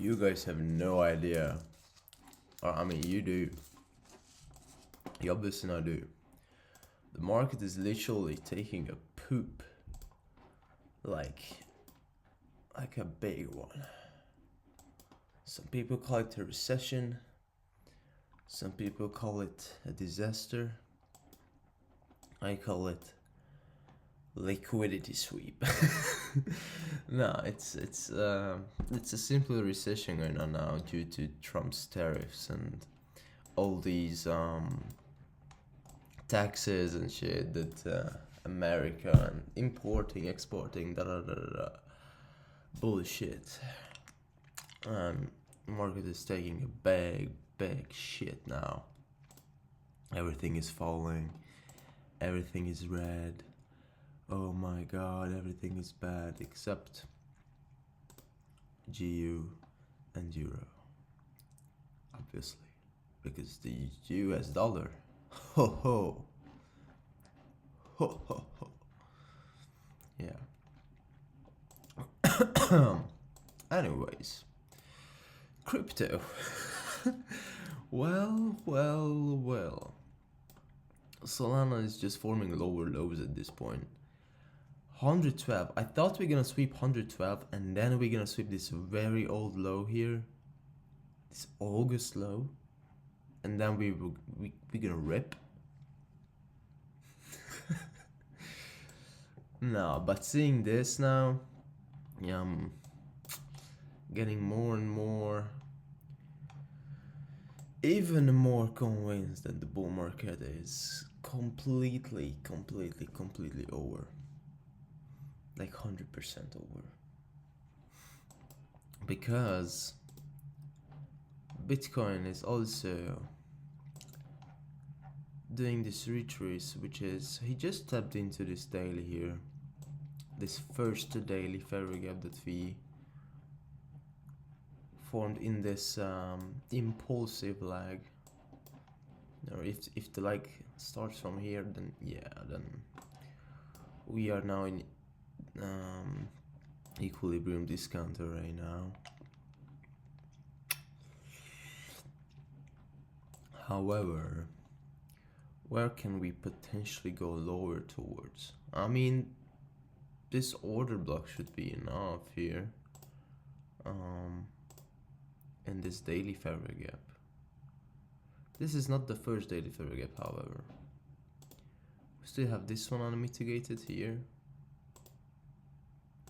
You guys have no idea. Or, I mean, you do. You obviously not do. The market is literally taking a poop. Like a big one. Some people call it a recession. Some people call it a disaster. I call it liquidity sweep. No, it's a simple recession going on now due to Trump's tariffs and all these taxes and shit that America and importing, exporting, bullshit. Market is taking a big shit now. Everything is falling. Everything is red. Oh my god, everything is bad except GU and Euro. Obviously. Because the US dollar. Ho ho. Ho ho ho. Yeah. Anyways. Crypto. Well. Solana is just forming lower lows at this point. 112. I thought we're gonna sweep 112 and then we're gonna sweep this very old low here. This August low. And then we're gonna rip. No, but seeing this now, yeah, I'm getting more and more, even more convinced that the bull market is completely over. Like 100% over. Because Bitcoin is also doing this retrace, which is, he just tapped into this daily here. This first daily fair gap that we formed in this impulsive lag. Or if the lag starts from here, then yeah, then we are now in equilibrium discounter right now. However, where can we potentially go lower towards? I mean, this order block should be enough here. And this daily fair gap. This is not the first daily fair gap, however. We still have this one unmitigated here.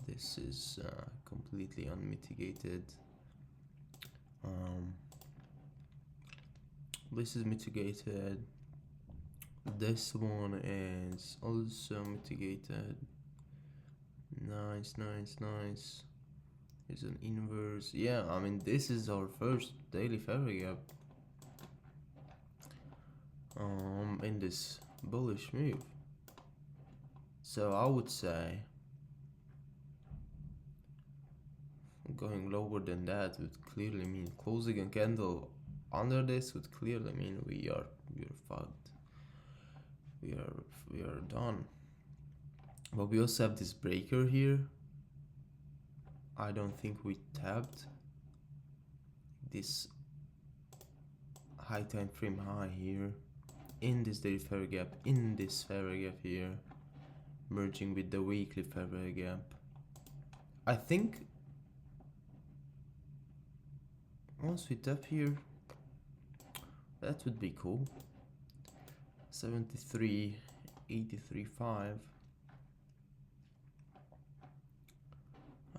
This is completely unmitigated. This is mitigated. This one is also mitigated. Nice. It's an inverse. Yeah, I mean, this is our first daily fair gap in this bullish move. So I would say going lower than that would clearly mean closing a candle under this would clearly mean we are fucked. We are done. But we also have this breaker here. I don't think we tapped this high time frame high here in this daily fair gap, in this fair gap here, merging with the weekly fair gap. I think once we tap here, that would be cool. 73.83.5.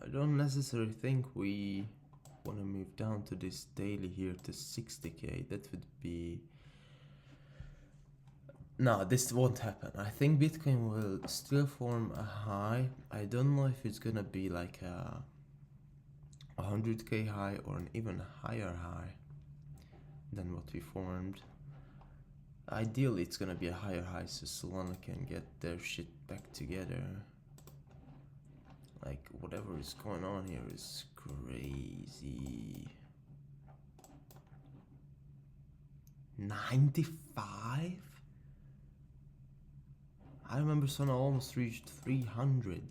I don't necessarily think we want to move down to this daily here to 60k. That would be... No, this won't happen. I think Bitcoin will still form a high. I don't know if it's gonna be like a 100k high or an even higher high than what we formed. Ideally, it's gonna be a higher high so Solana can get their shit back together. Like, whatever is going on here is crazy. 95? I remember Solana almost reached 300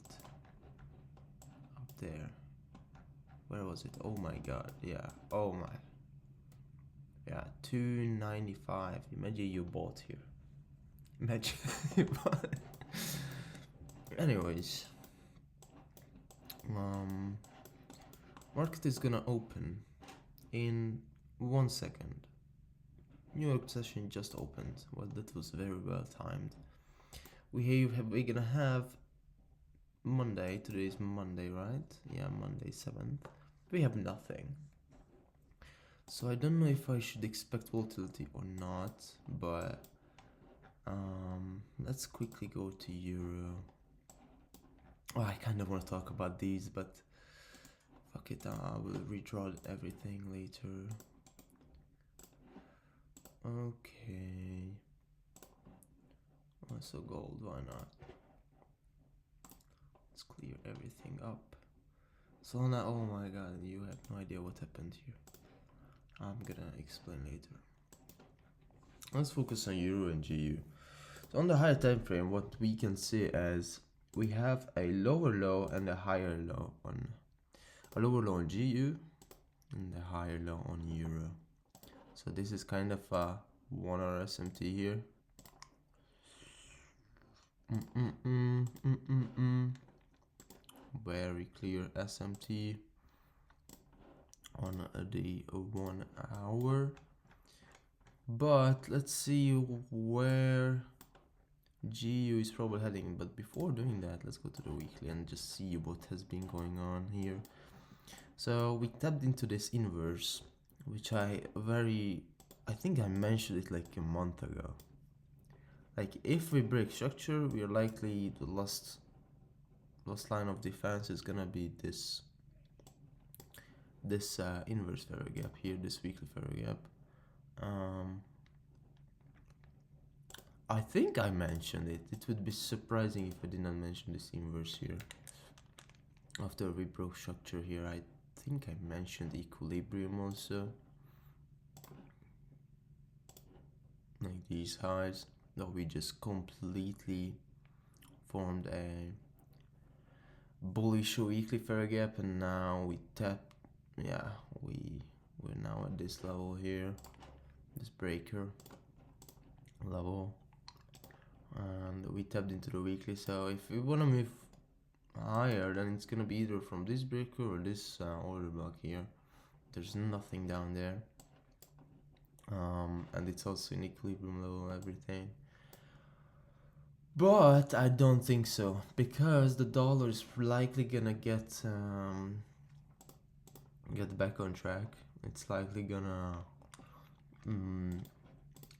up there. where was it? Oh my god, yeah, oh my, yeah, 295. Imagine you bought here. Imagine you bought. Anyways, market is gonna open in 1 second. New York session just opened. Well, that was very well timed. We're gonna have Monday. Today is Monday, right? Yeah, Monday 7th. We have nothing. So I don't know if I should expect volatility or not, but let's quickly go to Euro. Oh, I kind of want to talk about these, but fuck it, I will redraw everything later. Okay. Also gold, why not? Let's clear everything up. So now, oh my god, you have no idea what happened here. I'm gonna explain later. Let's focus on Euro and GU. So on the higher time frame, what we can see is we have a lower low and a higher low on a lower low on GU and a higher low on Euro. So this is kind of a 1 hour SMT here. Very clear SMT on the 1 hour. But let's see where GU is probably heading. But before doing that, let's go to the weekly and just see what has been going on here. So we tapped into this inverse, which I think I mentioned it like a month ago. Like if we break structure, we are likely the last line of defense is gonna be this inverse fair gap here, this weekly fair gap. I think I mentioned it. It would be surprising if I did not mention this inverse here. After we broke structure here, I think I mentioned equilibrium also. Like these highs. No, we just completely formed a bullish weekly fair gap, and now we tapped. Yeah, we're now at this level here, this breaker level, and we tapped into the weekly. So if we want to move higher, then it's gonna be either from this breaker or this order block here. There's nothing down there, and it's also in equilibrium level, everything. But I don't think so, because the dollar is likely gonna get back on track. It's likely gonna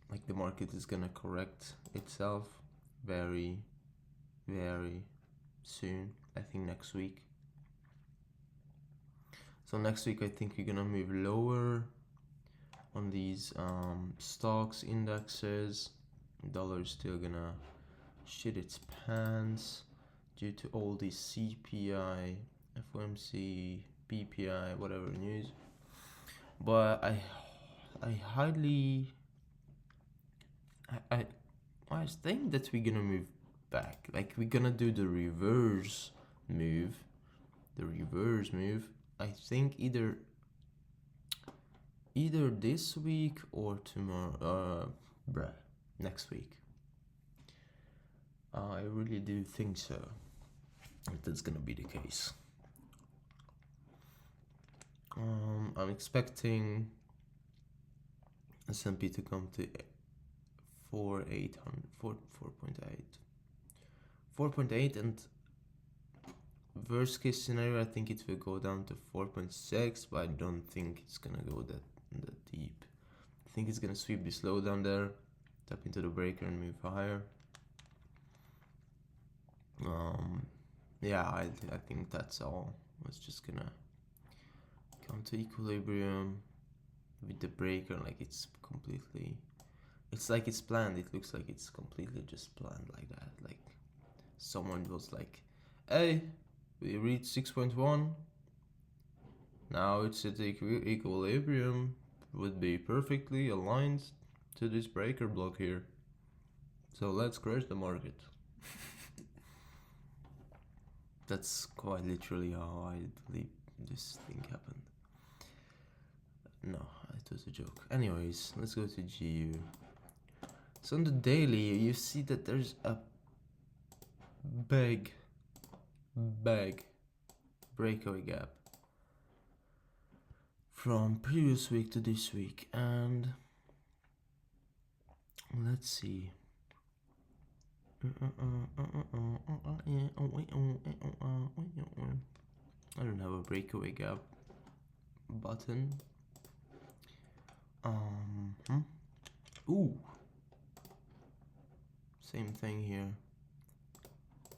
like the market is gonna correct itself very soon. I think next week. So next week I think we're gonna move lower on these stocks, indexes. Dollar is still gonna shit its pants due to all these CPI, FOMC, PPI, whatever news. But I think that we're gonna move back. Like we're gonna do the reverse move. I think either this week or tomorrow. Next week. I really do think so. If that's gonna be the case. I'm expecting S&P to come to 4.8, and worst case scenario I think it will go down to 4.6, but I don't think it's gonna go that deep. I think it's gonna sweep this low down there, tap into the breaker and move higher. Yeah, I think that's all. It's just gonna come to equilibrium with the breaker, like it's like it's planned. It looks like it's completely just planned like that. Like someone was like, hey, we reached 6.1, now it's at equilibrium, would be perfectly aligned to this breaker block here, so let's crash the market. That's quite literally how I believe this thing happened. No, it was a joke. Anyways, let's go to GU. So on the daily, you see that there's a big breakaway gap from previous week to this week, and let's see. I don't have a breakaway gap button. Ooh, same thing here.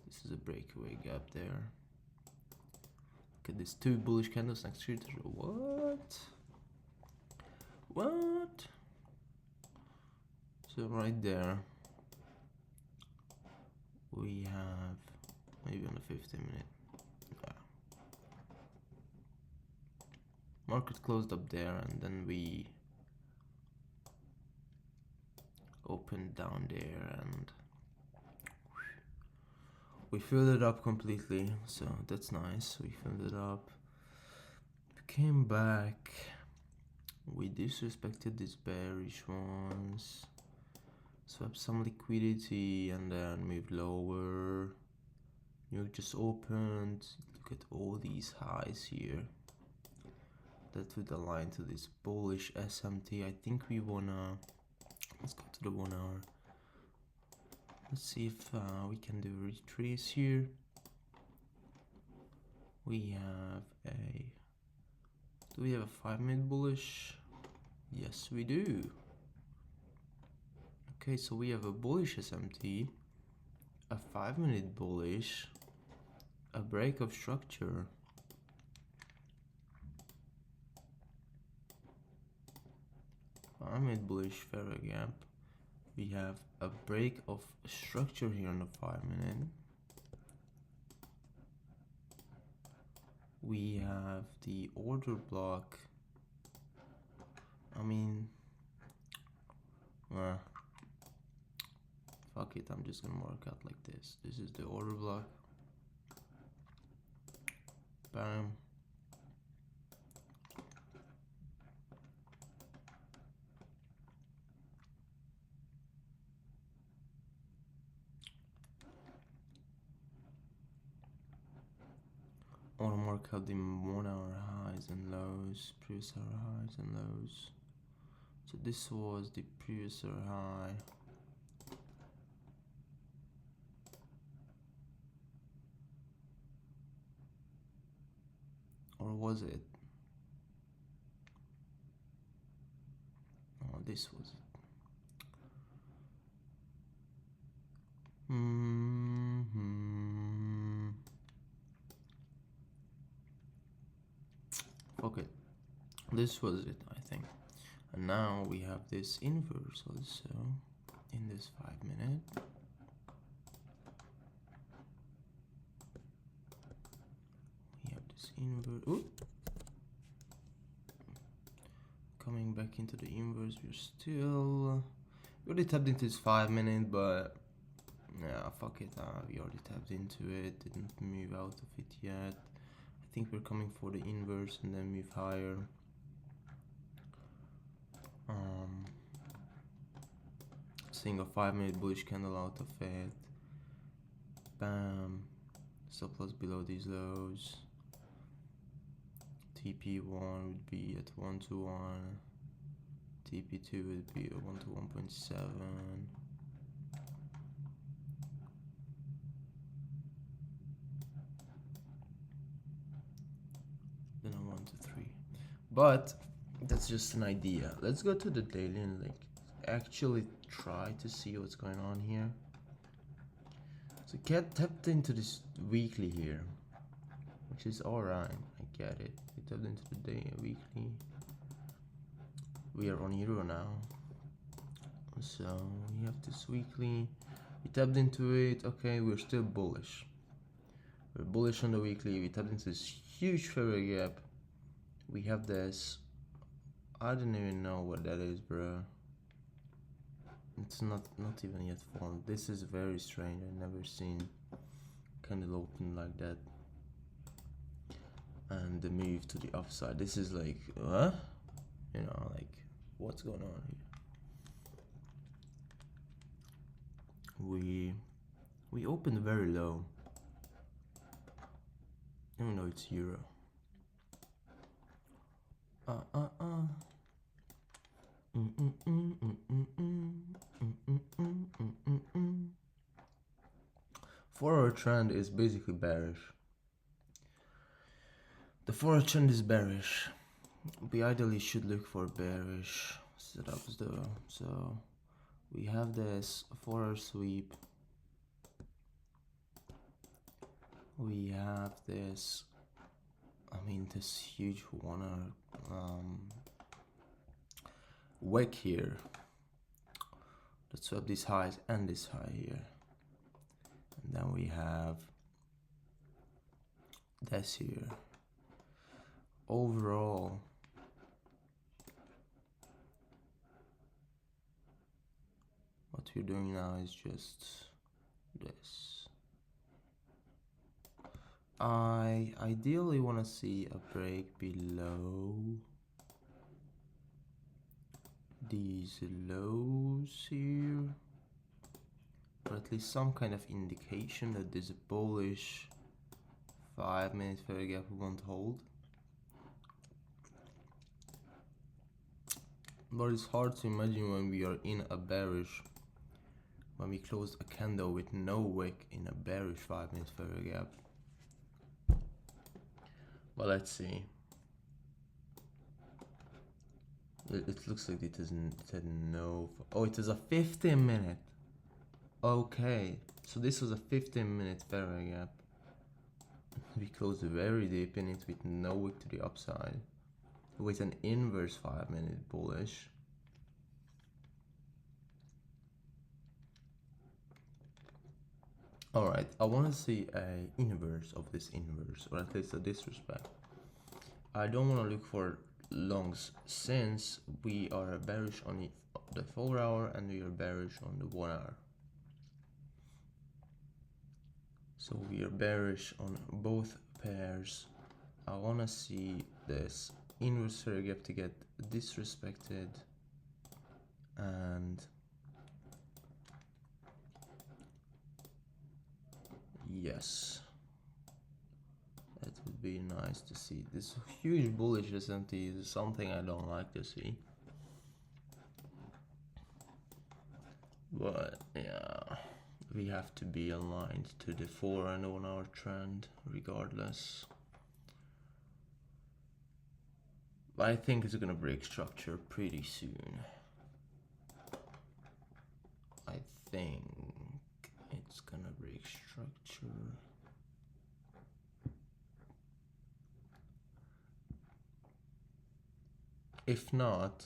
This is a breakaway gap there. Look at these two bullish candles next to each other. What? So right there we have maybe on the 15-minute. Yeah. Market closed up there, and then we opened down there, and we filled it up completely, so that's nice. We filled it up, came back, we disrespected these bearish ones, swapped some liquidity, and then moved lower. New York just opened. Look at all these highs here. That would align to this bullish SMT. I think we wanna, let's go to the 1 hour. Let's see if we can do a retrace here. We have a, do we have a 5-minute bullish? Yes, we do. Okay, so we have a bullish SMT, a 5-minute bullish, a break of structure, I made bullish fair gap. We have a break of structure here on the 5-minute. We have the order block. I mean, fuck it, I'm just gonna mark out like this. This is the order block. Bam. I want to mark out the 1 hour highs and lows, previous hour highs and lows. So this was the previous hour high. Or was it? Oh, this was it. Okay, this was it, I think. And now we have this inverse also in this 5-minute. We have this inverse. Ooh. Coming back into the inverse, we already tapped into this 5-minute, but yeah, fuck it, we already tapped into it, didn't move out of it yet. I think we're coming for the inverse and then move higher. Seeing a 5-minute bullish candle out of it. Bam. Stop loss below these lows. TP1 would be at 1 to 1. TP2 would be at 1 to 1.7. Then a 1 to 3. But that's just an idea. Let's go to the daily and like actually try to see what's going on here. So get tapped into this weekly here, which is alright. I get it. We tapped into the day weekly. We are on euro now, so we have this weekly. We tapped into it. Okay, we're still bullish. We're bullish on the weekly. We tapped into this huge fair gap. We have this. I don't even know what that is, bro. It's not even yet formed. This is very strange. I've never seen candle open like that. And and the move to the upside. This is like, huh? You know, like, what's going on here? We opened very low, even though it's euro. Forward trend is basically bearish. The forward trend is bearish. We ideally should look for bearish setups though. So we have this forward sweep. We have this, I mean, this huge one wick here. Let's swap these highs and this high here. And then we have this here. Overall, what we're doing now is just this. I ideally want to see a break below these lows here, or at least some kind of indication that this bullish 5-minute fair gap won't hold. But it's hard to imagine when we are in a bearish, when we closed a candle with no wick in a bearish 5-minute fair gap. But let's see. It looks like it said no. Oh, it is a 15-minute. Okay, so this was a 15-minute fair gap. We closed very deep in it with no wick to the upside, with an inverse 5-minute bullish. Alright, I want to see a inverse of this inverse, or at least a disrespect. I don't want to look for longs since we are bearish on the 4 hour and we are bearish on the 1 hour. So we are bearish on both pairs. I want to see this inverse fair gap to get disrespected, and yes, that would be nice to see. This huge bullish S&T is something I don't like to see. But yeah, we have to be aligned to the 4 and 1 hour trend regardless. But I think it's gonna break structure pretty soon. I think it's gonna break structure. If not,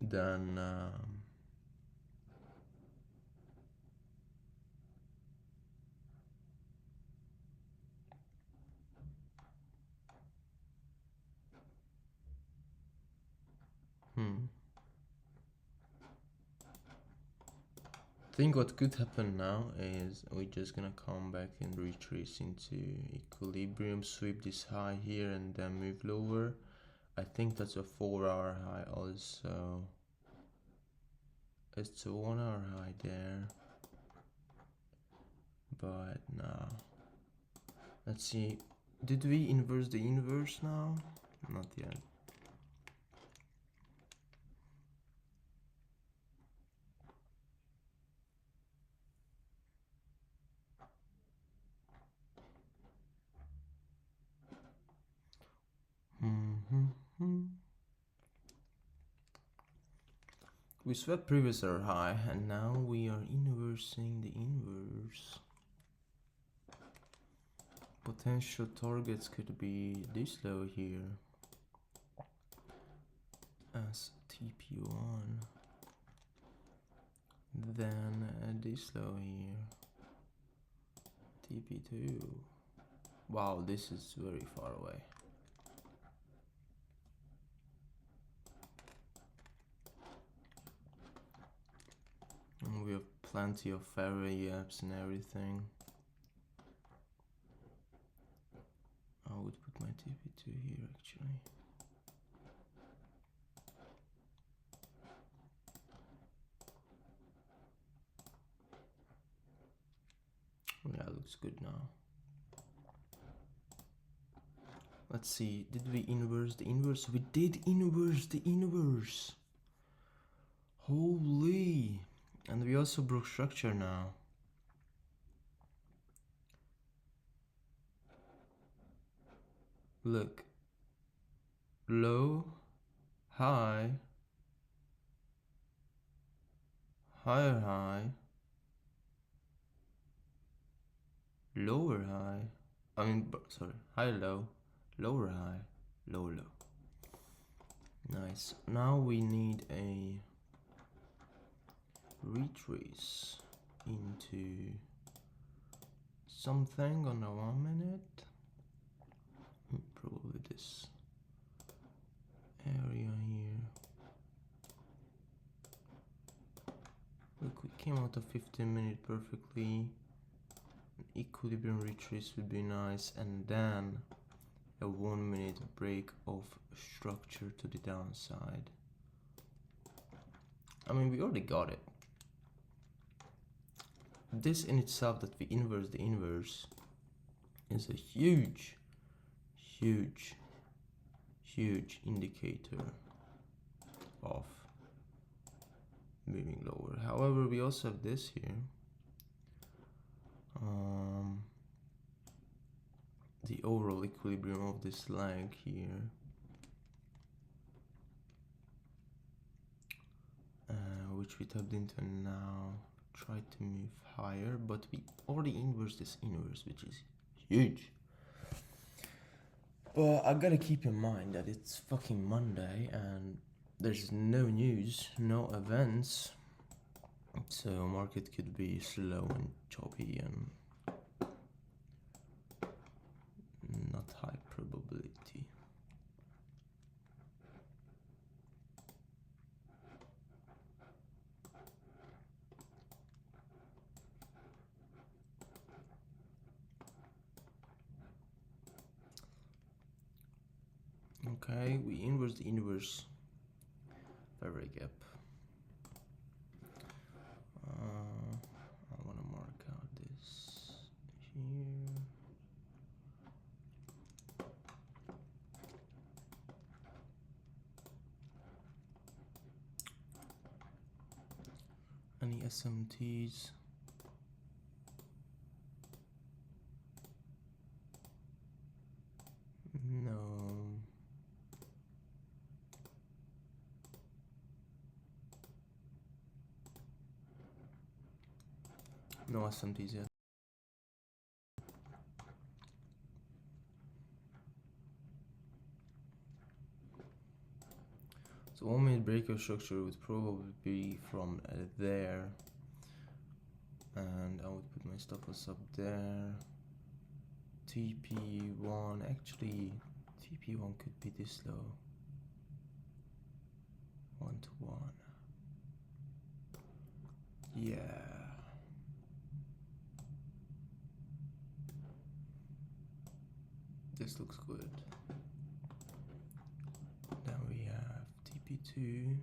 then I think what could happen now is we're just gonna come back and retrace into equilibrium, sweep this high here and then move lower. I think that's a 4 hour high also. It's a 1 hour high there. But no. Let's see. Did we inverse the inverse now? Not yet. We swept previous hour high and now we are inversing the inverse. Potential targets could be this low here as TP1, then this low here, TP2. Wow, this is very far away. And we have plenty of fairway gaps and everything. I would my TP2 here actually. Yeah, looks good now. Let's see, did we inverse the inverse? We did inverse the inverse. Holy! And we also broke structure now. Look. Low, high, higher high, lower high. Sorry, high low, lower high, low low. Nice. Now we need a retrace into something on a 1 minute. Probably this area here. Look, we came out of 15-minute perfectly. An equilibrium retrace would be nice, and then a 1 minute break of structure to the downside. I mean, we already got it. This in itself, that we inverse the inverse, is a huge indicator of moving lower. However, we also have this here. The overall equilibrium of this leg here, which we tapped into now. Try to move higher, but we already inverse this inverse, which is huge. But I gotta keep in mind that it's fucking Monday and there's no news, no events, so market could be slow and choppy and not high probability. Okay, we inverse the inverse favorite gap. I want to mark out this here. Any SMTs? No. No SMTs yet. So 1 minute breakout structure would probably be from there, and I would put my stop loss up there. TP1, actually TP1 could be this low. 1 to 1. Yeah. This looks good. Then we have TP2.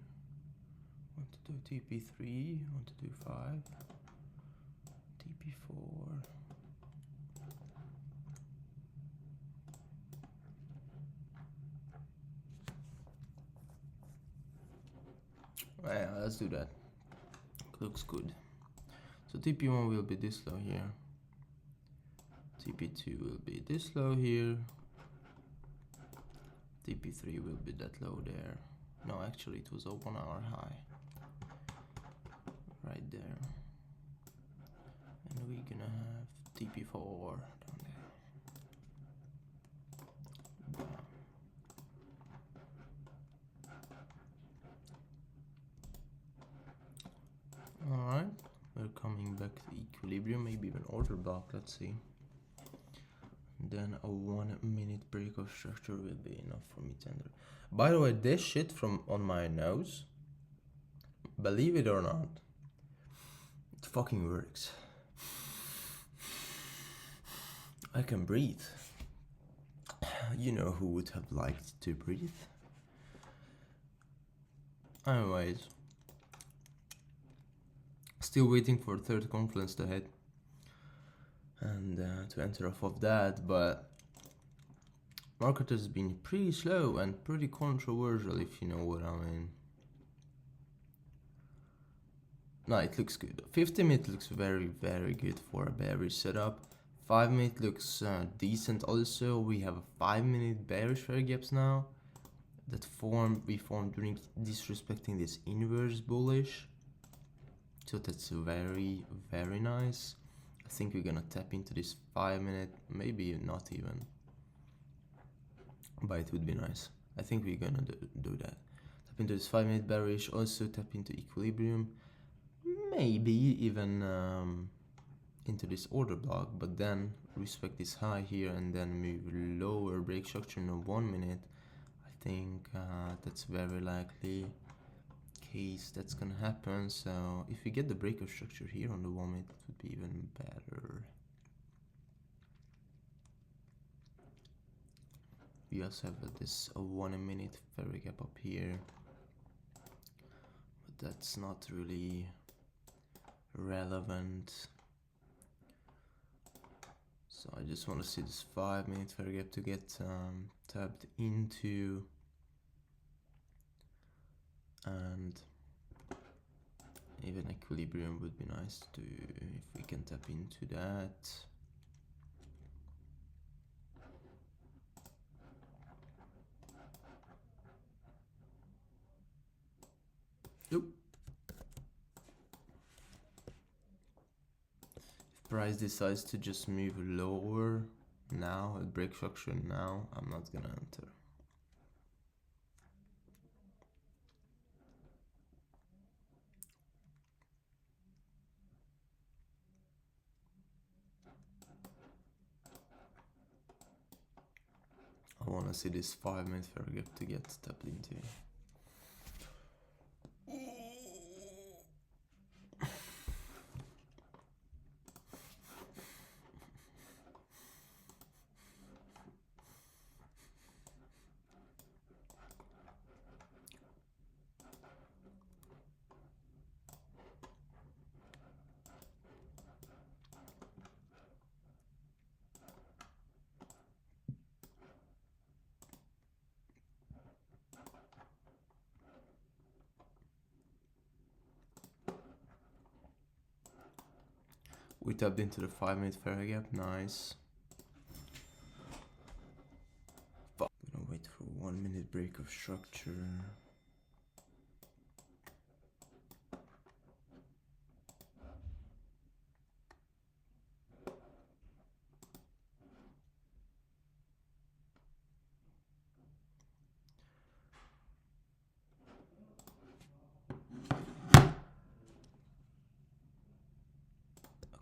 Want to do TP3, want to do 5. TP4. Yeah, let's do that. Looks good. So TP1 will be this low here. TP2 will be this low here. TP3 will be that low there. No, actually it was a 1 hour high. Right there. And we're gonna have TP4 down there. Alright, we're coming back to equilibrium, maybe even order block, let's see. Then a 1 minute break of structure will be enough for me to enter. By the way, this shit from on my nose, believe it or not, it fucking works. I can breathe. You know who would have liked to breathe. Anyways, still waiting for third confluence to hit and to enter off of that, but market has been pretty slow and pretty controversial, if you know what I mean. No, it looks good. 50-minute looks very, very good for a bearish setup. 5-minute looks decent also. We have a 5-minute bearish fair gaps now that we formed during disrespecting this inverse bullish. So that's very, very nice. I think we're gonna tap into this 5-minute, maybe not even, but it would be nice. I think we're gonna do that. Tap into this 5-minute bearish, also tap into equilibrium, maybe even into this order block, but then respect this high here and then move lower, break structure in a 1 minute. I think that's very likely case that's gonna happen. So if we get the break of structure here on the 1 minute, it would be even better. We also have this 1 minute fair gap up here, but that's not really relevant. So I just want to see this 5-minute fair gap to get tapped into, and even equilibrium would be nice to, if we can tap into that. Nope. If price decides to just move lower now, break structure now, I'm not gonna enter. I wanna see this 5-minute fair gap to get tapped into. We tapped into the 5-minute fair gap, nice. I'm gonna wait for 1 minute break of structure.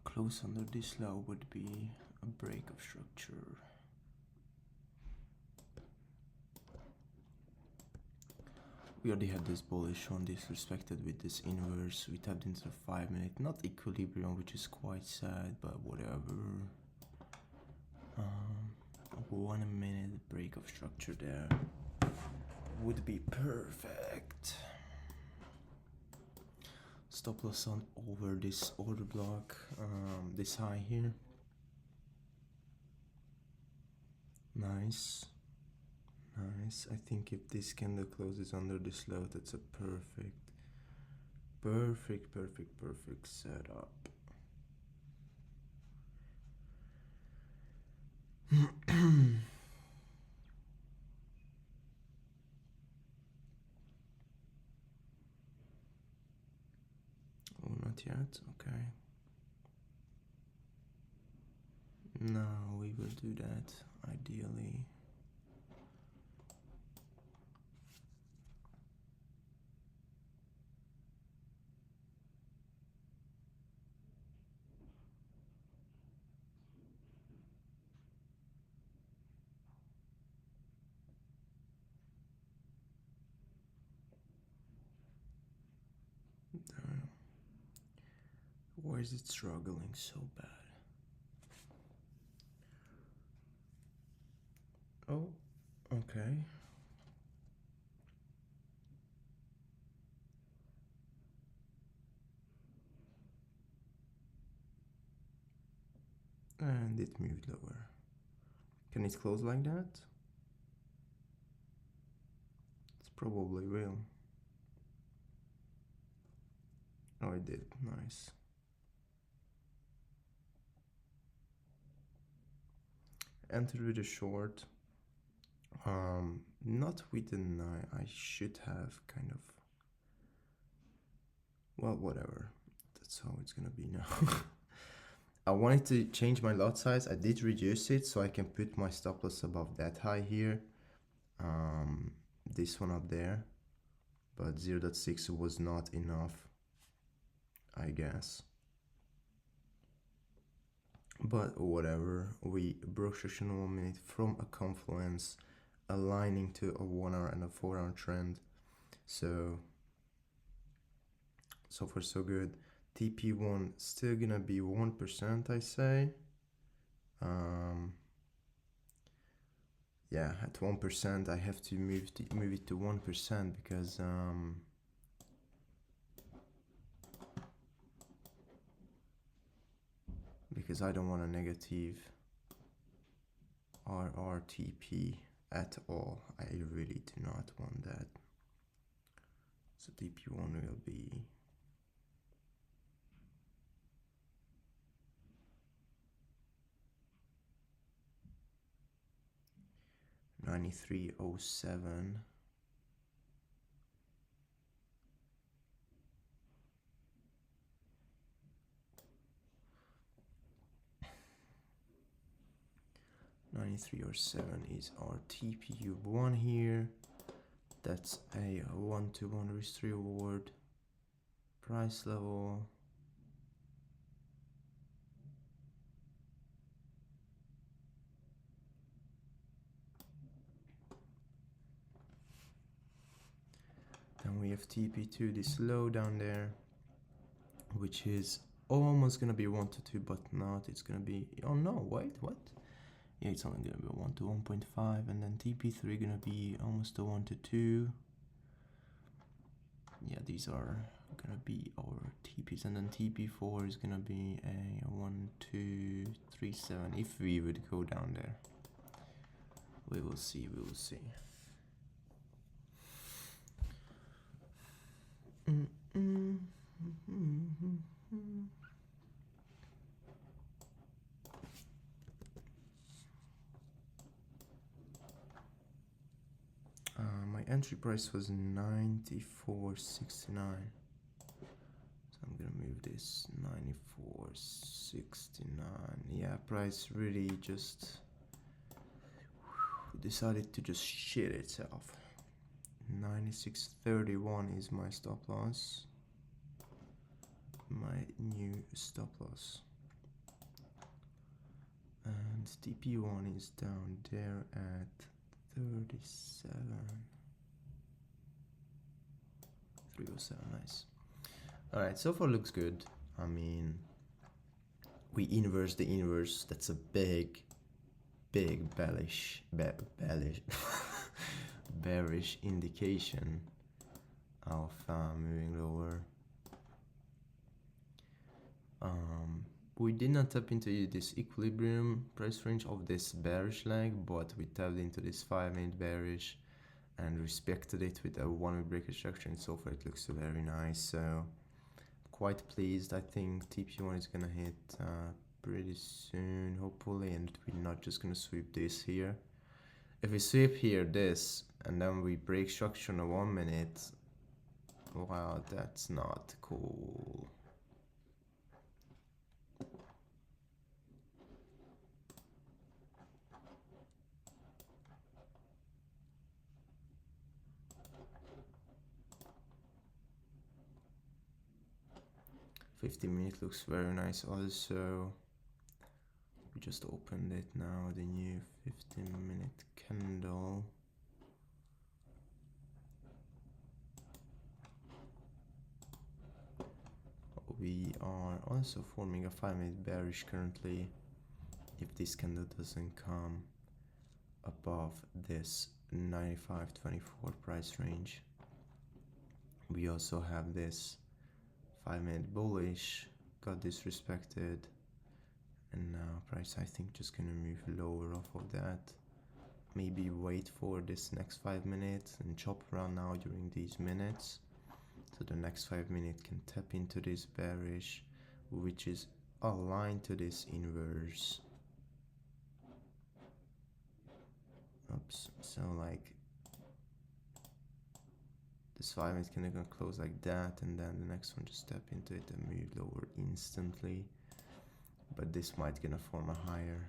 Close under this low would be a break of structure. We already had this bullish one disrespected with this inverse. We tapped into the 5-minute, not equilibrium, which is quite sad, but whatever. 1 minute break of structure there would be perfect. Stop loss on over this order block, this high here. Nice. Nice. I think if this candle closes under this low, that's a perfect setup. Oh, not yet. Okay. No, we will do that ideally. Why is it struggling so bad? Oh, okay. And it moved lower. Can it close like that? It probably will. Oh, it did. Nice. Entered with a short. Not with the 9. I should have kind of. Well, whatever. That's how it's gonna be now. I wanted to change my lot size. I did reduce it so I can put my stop loss above that high here. This one up there. But 0.6 was not enough, I guess. But whatever, we broke section 1 minute from a confluence aligning to a 1 hour and a 4 hour trend. So far so good. TP1 still gonna be 1%, I say. Yeah, at 1% I have to move it to 1% because I don't want a negative RRTP at all. I really do not want that. So TP1 will be 93.07. is our TPU1 here. That's a 1-to-1 risk reward price level. Then we have TP2, this low down there, which is almost gonna be 1-to-2, but not. It's gonna be, oh no, wait, what? Yeah, it's only gonna be 1 to 1.5, and then TP3 gonna be almost a 1-to-2. Yeah, these are gonna be our TPs, and then TP4 is gonna be a 1-2-3-7 if we would go down there. We will see. My entry price was 94.69. So I'm gonna move this 94.69. Yeah, price really just decided to just shit itself. 96.31 is my stop loss. My new stop loss. And TP1 is down there at 37. 307, nice. Alright, so far looks good. I mean, we inverse the inverse. That's a big bearish bearish indication of moving lower. We did not tap into this equilibrium price range of this bearish leg, but we tapped into this 5-minute bearish and respected it with a 1-minute break structure, and so far it looks very nice. So quite pleased. I think TP1 is gonna hit pretty soon, hopefully, and we're not just gonna sweep this here. If we sweep here this and then we break structure in a 1 minute, wow, that's not cool. $15-minute looks very nice also. We just opened it now, the new 15-minute candle. We are also forming a 5-minute bearish currently, if this candle doesn't come above this 95.24 price range. We also have this 5-minute bullish, got disrespected, and now price I think just gonna move lower off of that. Maybe wait for this next 5 minutes and chop around now during these minutes, so the next 5 minutes can tap into this bearish, which is aligned to this inverse. Oops, so like this 5 minutes can gonna close like that, and then the next one just step into it and move lower instantly. But this might gonna form a higher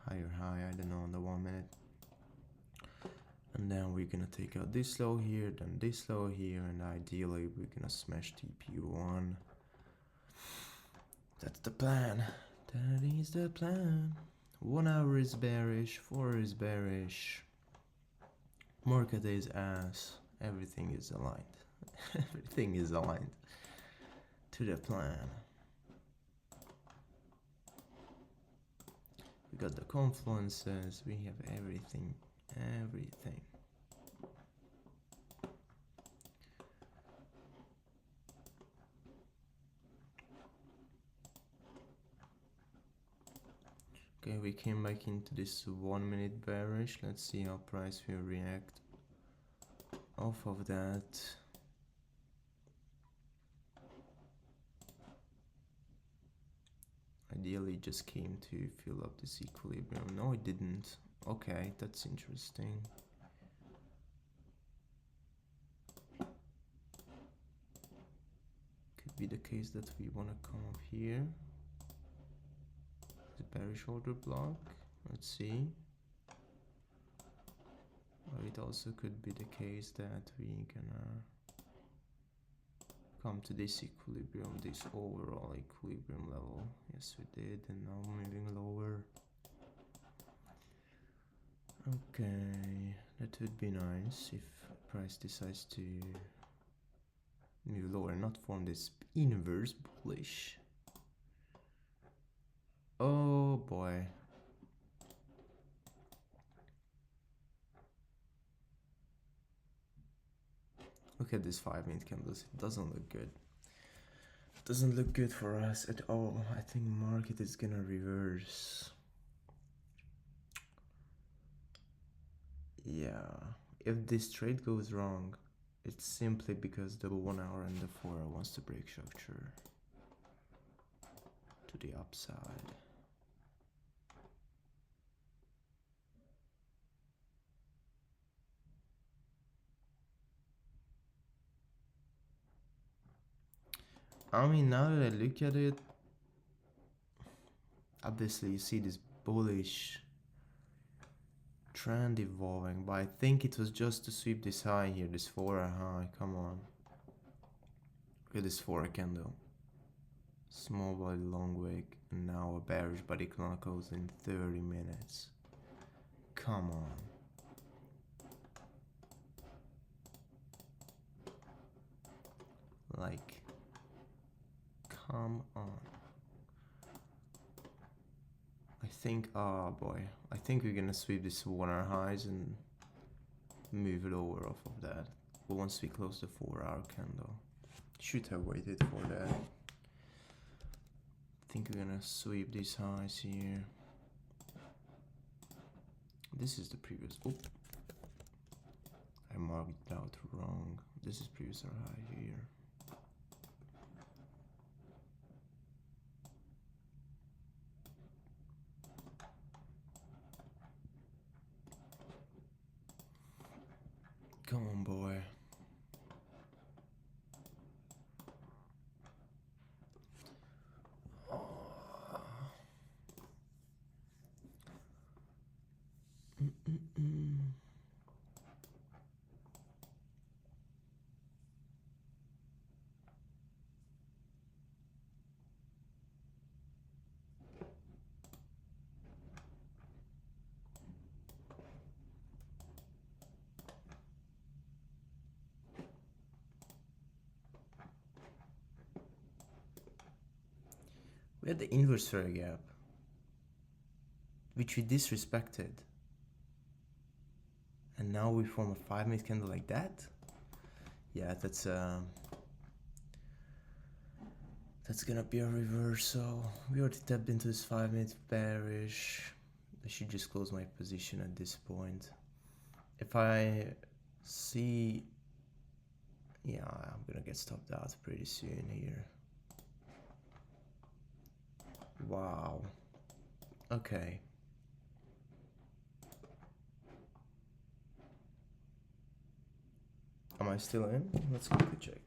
high, I don't know, on the 1 minute. And then we're gonna take out this low here, then this low here, and ideally we're gonna smash TP1. That's the plan. That is the plan. 1 hour is bearish, 4 is bearish. Market is ass. Everything is aligned. Everything is aligned to the plan. We got the confluences, we have everything. Okay, we came back into this 1 minute bearish. Let's see how price will react off of that. Ideally just came to fill up this equilibrium. No, it didn't. Okay, that's interesting. Could be the case that we want to come up here. The bearish order block. Let's see. Or it also could be the case that we gonna come to this equilibrium, this overall equilibrium level. Yes, we did, and now moving lower. Okay, that would be nice if price decides to move lower, not form this inverse bullish. Oh boy. Look at this 5-minute candles. It doesn't look good. It doesn't look good for us at all. I think market is gonna reverse. Yeah, if this trade goes wrong, it's simply because the 1 hour and the 4 hour wants to break structure to the upside. I mean, now that I look at it, obviously you see this bullish trend evolving, but I think it was just to sweep this high here, this 4-hour high. Come on, look at this 4-hour candle, small body, long wick, and now a bearish body close in 30 minutes. Come on. Like, come on. I think, oh boy, I think we're gonna sweep this 1-hour highs and move lower off of that. But once we close the 4-hour candle, should have waited for that. I think we're gonna sweep these highs here. This is the previous, oh, I marked it out wrong. This is previous high here. Come on, boy. We had the inverse fair gap, which we disrespected. And now we form a 5-minute candle like that. Yeah, that's gonna be a reversal. We already tapped into this 5-minute bearish. I should just close my position at this point. If I see, yeah, I'm gonna get stopped out pretty soon here. Wow. Okay. Am I still in? Let's quickly check.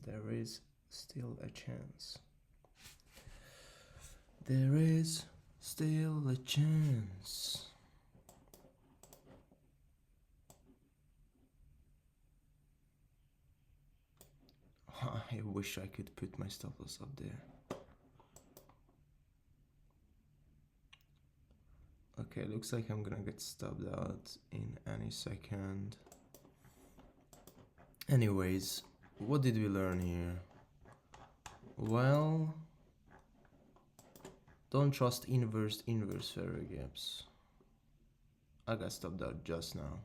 There is still a chance. There is still a chance. I wish I could put my stop loss up there. Okay, looks like I'm gonna get stopped out in any second. Anyways, what did we learn here? Well, don't trust inverse fair gaps. I got stopped out just now.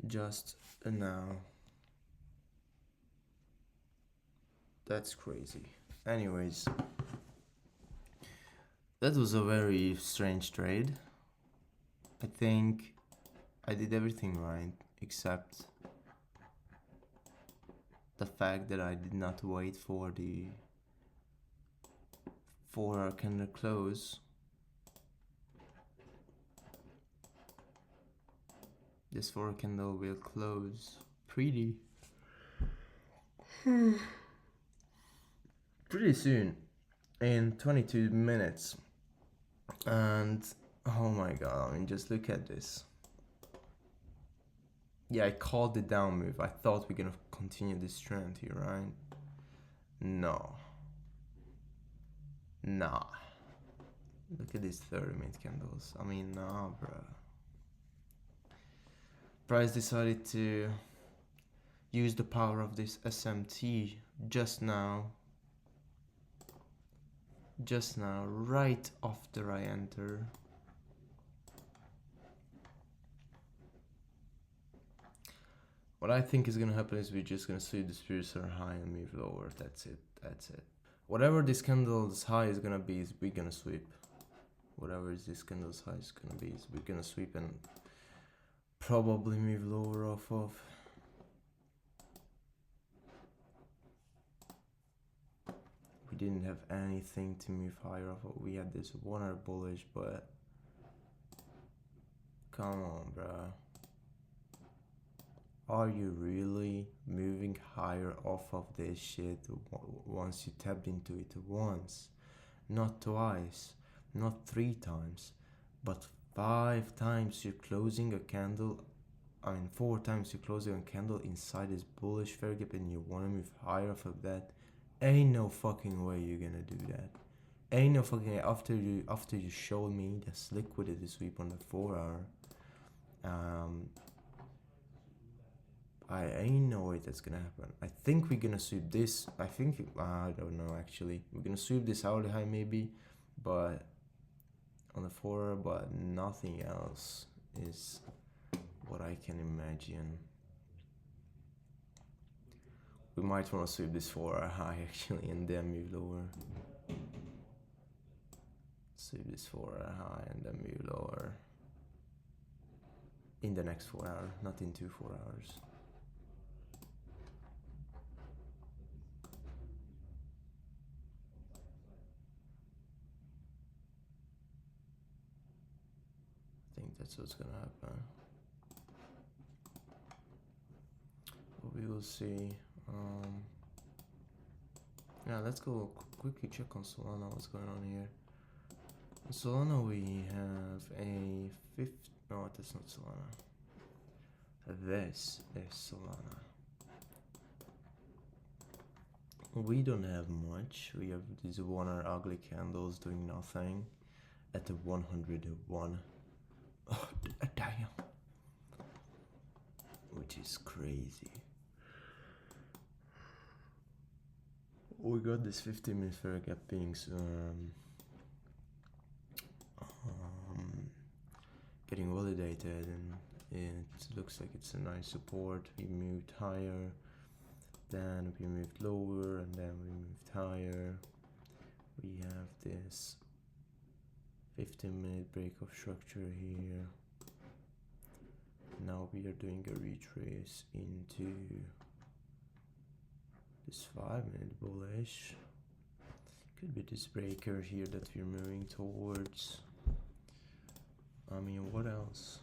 Just now. That's crazy. Anyways, that was a very strange trade. I think I did everything right except the fact that I did not wait for the 4-hour candle close. This 4-hour candle will close pretty soon, in 22 minutes. And oh my god, I mean, just look at this. Yeah, I called the down move. I thought we're gonna continue this trend here, right? No. Nah. Look at these 30-minute candles. I mean, nah, bruh. Price decided to use the power of this SMT just now, right after I enter. What I think is gonna happen is we're just gonna see the spiritual high and move lower. That's it. Whatever this candle's high is gonna be, is we're gonna sweep. Whatever this candle's high is gonna be, is we're gonna sweep and probably move lower off of. We didn't have anything to move higher off of. We had this 1-hour bullish, but come on, bruh. Are you really moving higher off of this shit once you tapped into it once? Not twice, not 3 times, but 5 times you're closing a candle. 4 times you're closing a candle inside this bullish fair gap and you wanna move higher off of that. Ain't no fucking way you're gonna do that. Ain't no fucking way. After you showed me this liquidity sweep on the 4-hour, I ain't no way that's gonna happen. I think we're gonna sweep this. I don't know actually. We're gonna sweep this hourly high maybe, but on the 4-hour, but nothing else is what I can imagine. We might want to sweep this 4-hour high actually and then move lower. Sweep this 4-hour high and then move lower. In the next 4 hours, not in 2 4 hours. I think that's what's gonna happen. But we will see. Yeah, let's go quickly check on Solana. What's going on here? On Solana we have a 5th. No, that's not Solana. This is Solana. We don't have much. We have these 1-hour ugly candles doing nothing at the 101. Oh, damn. Which is crazy. we got this 15-minute fair gap being getting validated, and it looks like it's a nice support. We moved higher, then we moved lower, and then we moved higher. We have this 15-minute break of structure here. Now we are doing a retrace into this 5-minute bullish. Could be this breaker here that we're moving towards. I mean, what else?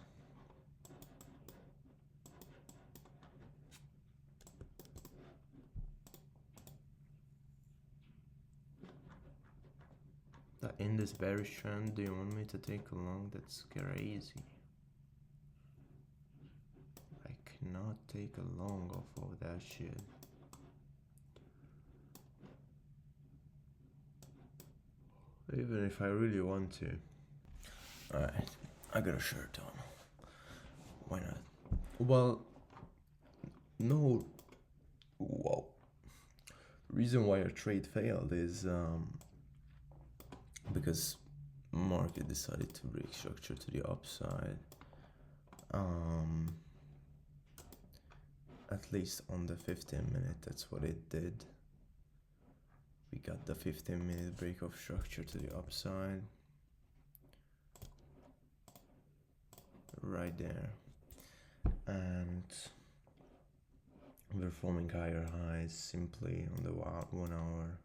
That in this bearish trend, do you want me to take a long? That's crazy. I cannot take a long off of that shit. Even if I really want to. Alright, I got a shirt on. Why not? Well, no. Whoa. The reason why our trade failed is because market decided to break structure to the upside. At least on the 15-minute, that's what it did. We got the 15-minute break of structure to the upside. Right there. And we're forming higher highs simply on the 1 hour.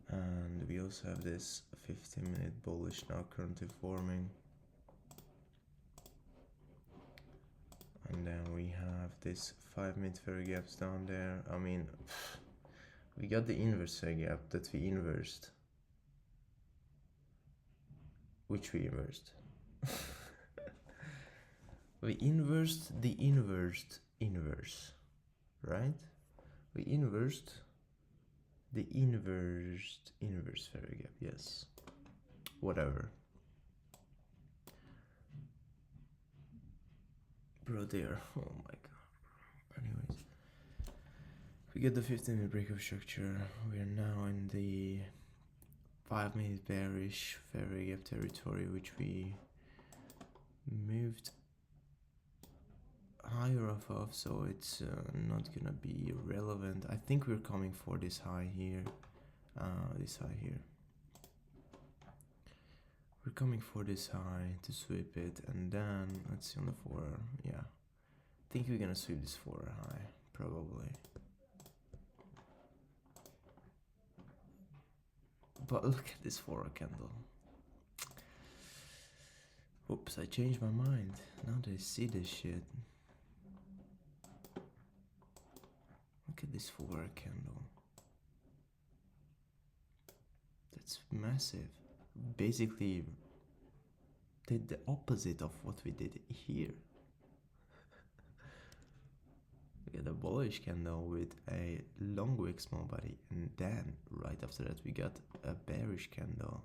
And we also have this 15-minute bullish now currently forming. And then we have this 5-minute fair gaps down there. I mean, we got the inverse fair gap that we inversed. Which we inversed. We inversed the inversed inverse, right? We inversed the inversed inverse fair gap, yes. Whatever. Bro, there. Oh my god. Anyways. We get the 15-minute break of structure. We are now in the 5-minute bearish fair gap territory, which we moved higher off of, so it's not gonna be relevant. I think we're coming for this high here. This high here. We're coming for this high to sweep it, and then let's see on the 4. Yeah, I think we're gonna sweep this 4 high, probably. But look at this 4 candle. Oops, I changed my mind. Now that I see this shit. Look at this 4 candle. That's massive. Basically did the opposite of what we did here. We got a bullish candle with a long wick small body, and then right after that we got a bearish candle,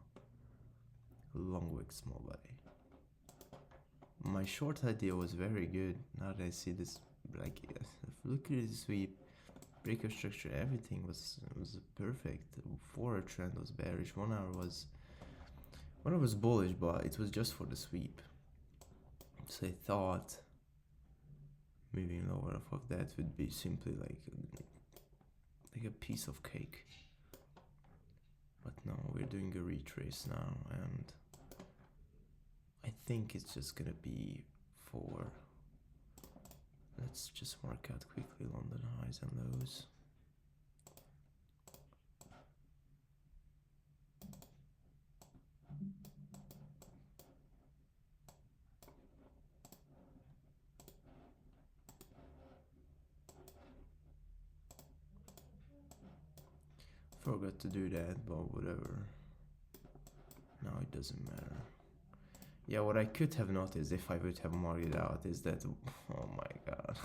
long wick small body. My short idea was very good. Now that I see this, like, look at this sweep, break of structure, everything was perfect. 4 trend was bearish, 1 hour was bullish, but it was just for the sweep. So I thought moving lower off of that would be simply like a piece of cake. But no, we're doing a retrace now, and I think it's just gonna be for, let's just mark out quickly London highs and lows. Forgot to do that, but whatever. Now it doesn't matter. Yeah, what I could have noticed if I would have marked it out is that, oh my god.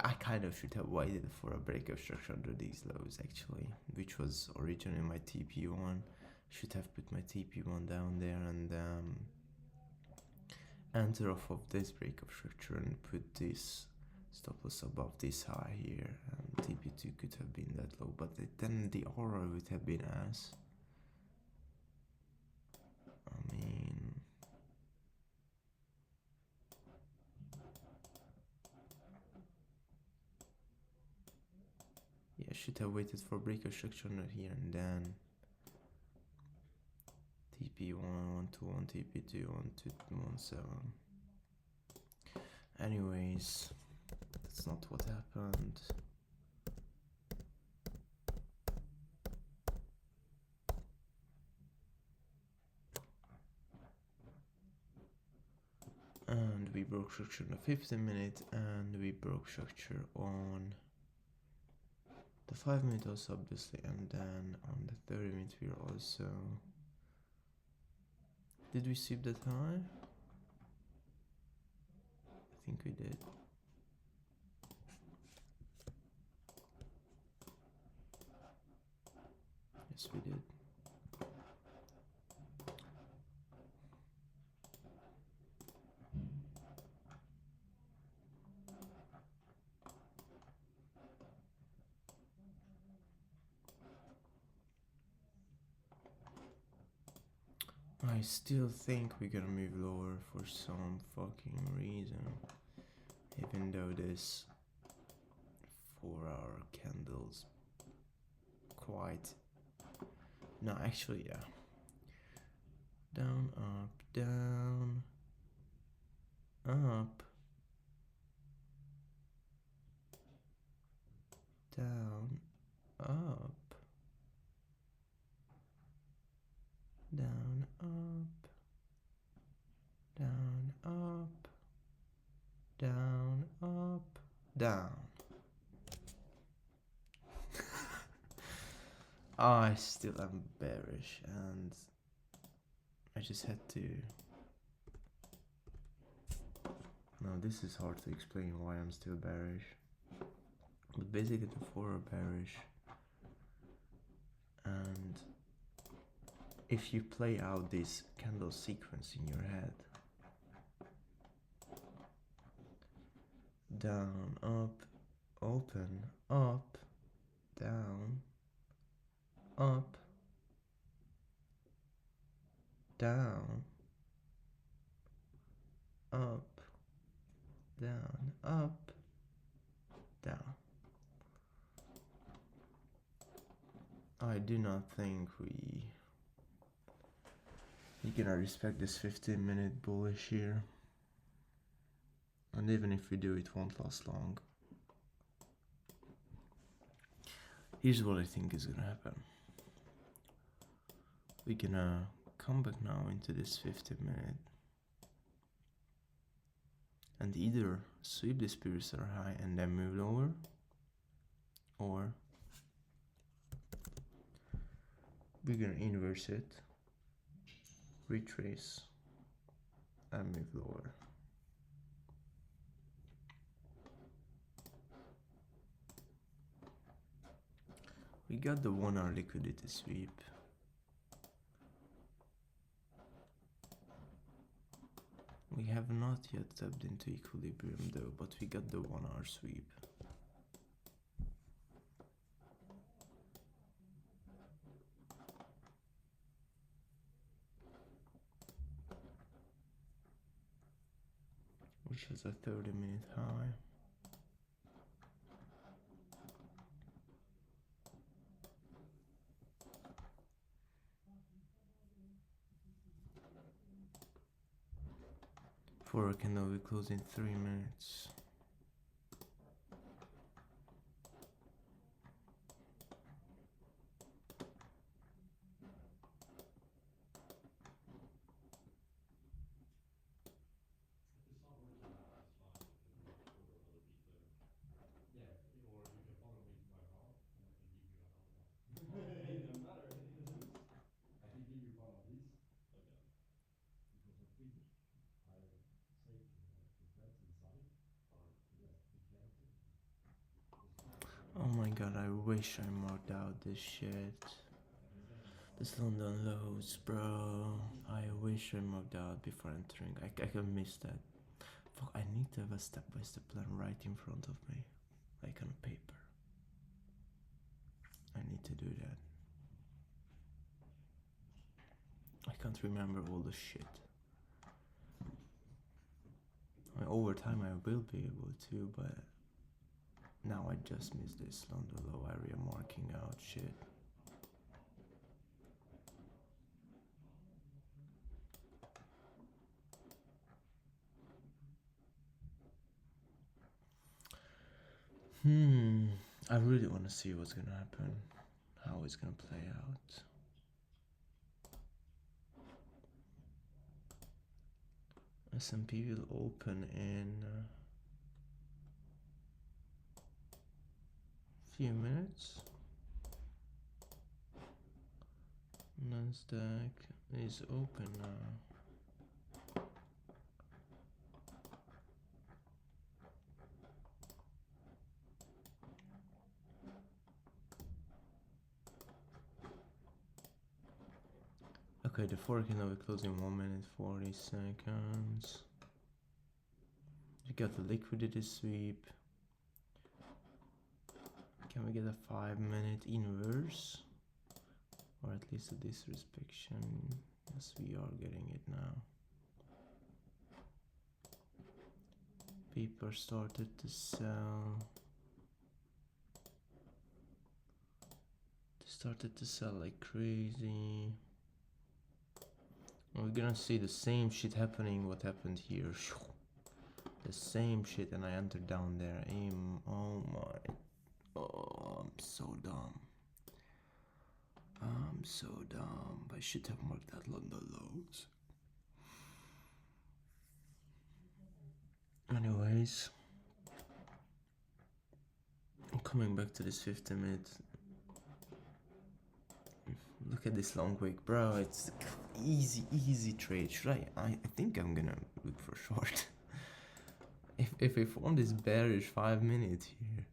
I kind of should have waited for a break of structure under these lows actually, which was originally my TP1. Should have put my TP1 down there and enter off of this break of structure and put this Stop loss above this high here, and TP2 could have been that low, but then the aura would have been as. I mean, yeah, should have waited for breaker structure here and then TP1 121 TP2 1217. Anyways, that's not what happened. And we broke structure on the 15-minute, and we broke structure on the 5-minute also, obviously, and then on the 30-minute we are also. Did we sweep that high? I think we did. Yes, we did. I still think we're gonna move lower for some fucking reason. Even though this 4-hour candles quite. No, actually, yeah. Down, up, down, up, down, up, down, up, down, up, down, up, down. I still am bearish, and I just had to. Now this is hard to explain why I'm still bearish, but basically the 4 are bearish, and if you play out this candle sequence in your head, down, up, open, up, down, up, down, up, down, up, down. I do not think we're gonna respect this 15-minute bullish here, and even if we do, it won't last long. Here's what I think is gonna happen. We're gonna come back now into this 15-minute and either sweep this previous high and then move lower, or we're gonna inverse it, retrace, and move lower. We got the 1-hour liquidity sweep. We have not yet tapped into equilibrium though, but we got the 1-hour sweep. Which is a 30-minute high. For a candle we close in 3 minutes. Oh my god, I wish I marked out this shit. This London lows, bro. I wish I marked out before entering. I could miss that. Fuck, I need to have a step-by-step plan right in front of me, like on paper. I need to do that. I can't remember all the shit. I mean, over time I will be able to, but now I just miss this London low area marking out shit. I really want to see what's gonna happen, how it's gonna play out. S&P will open in a few minutes. Nasdaq is open now. Okay, the 4 candle will close in 1 minute 40 seconds. We got the liquidity sweep. Can we get a 5-minute inverse? Or at least a disrespect? Yes, we are getting it now. People started to sell. They started to sell like crazy. We're gonna see the same shit happening what happened here. The same shit, and I entered down there. Oh my. Oh, I'm so dumb. I'm so dumb. I should have marked that London lows. Anyways, I'm coming back to this 50 minutes. Look at this long wick, bro. It's easy trade. I think I'm gonna look for short. if we form this bearish 5 minutes here,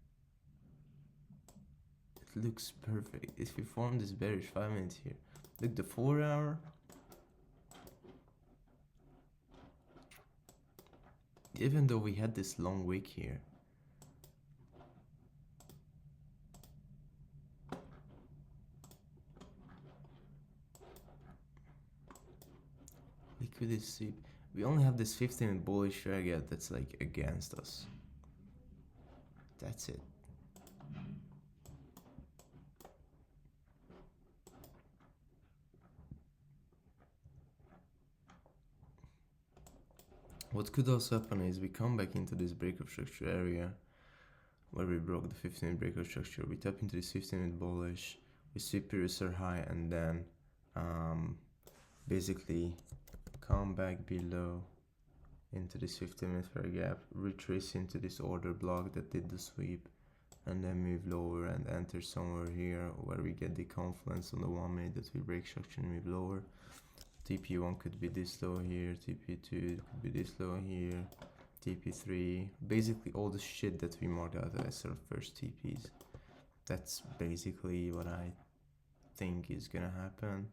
it looks perfect. If we form this bearish 5 minutes here, look, the 4 hour. Even though we had this long wick here, liquidity, we only have this 15-minute bullish target that's like against us. That's it. What could also happen is we come back into this breakout structure area where we broke the 15-minute breakout structure. We tap into this 15-minute bullish, we sweep previous high, and then basically come back below into this 15-minute fair gap, retrace into this order block that did the sweep, and then move lower and enter somewhere here where we get the confluence on the 1 minute that we break structure and move lower. TP1 could be this low here, TP2 could be this low here, TP3, basically all the shit that we marked out as our first TPs. That's basically what I think is gonna happen.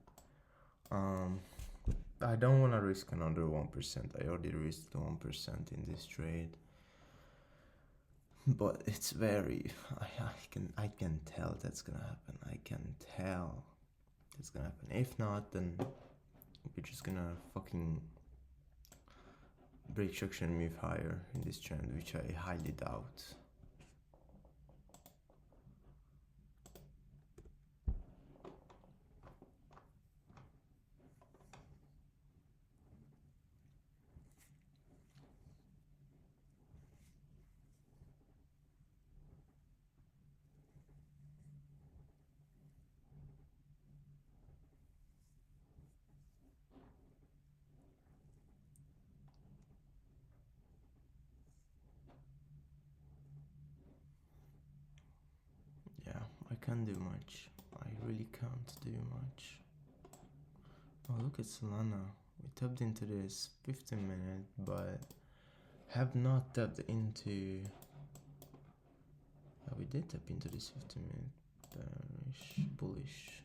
I don't wanna risk another 1%. I already risked 1% in this trade. But it's very, I can tell that's gonna happen. I can tell that's gonna happen. If not, then we're just gonna fucking break structure and move higher in this trend, which I highly doubt. Yeah, I can't do much. I really can't do much. Oh, look at Solana. We tapped into this 15-minute, but have not tapped into. Yeah, we did tap into this 15-minute bearish, bullish.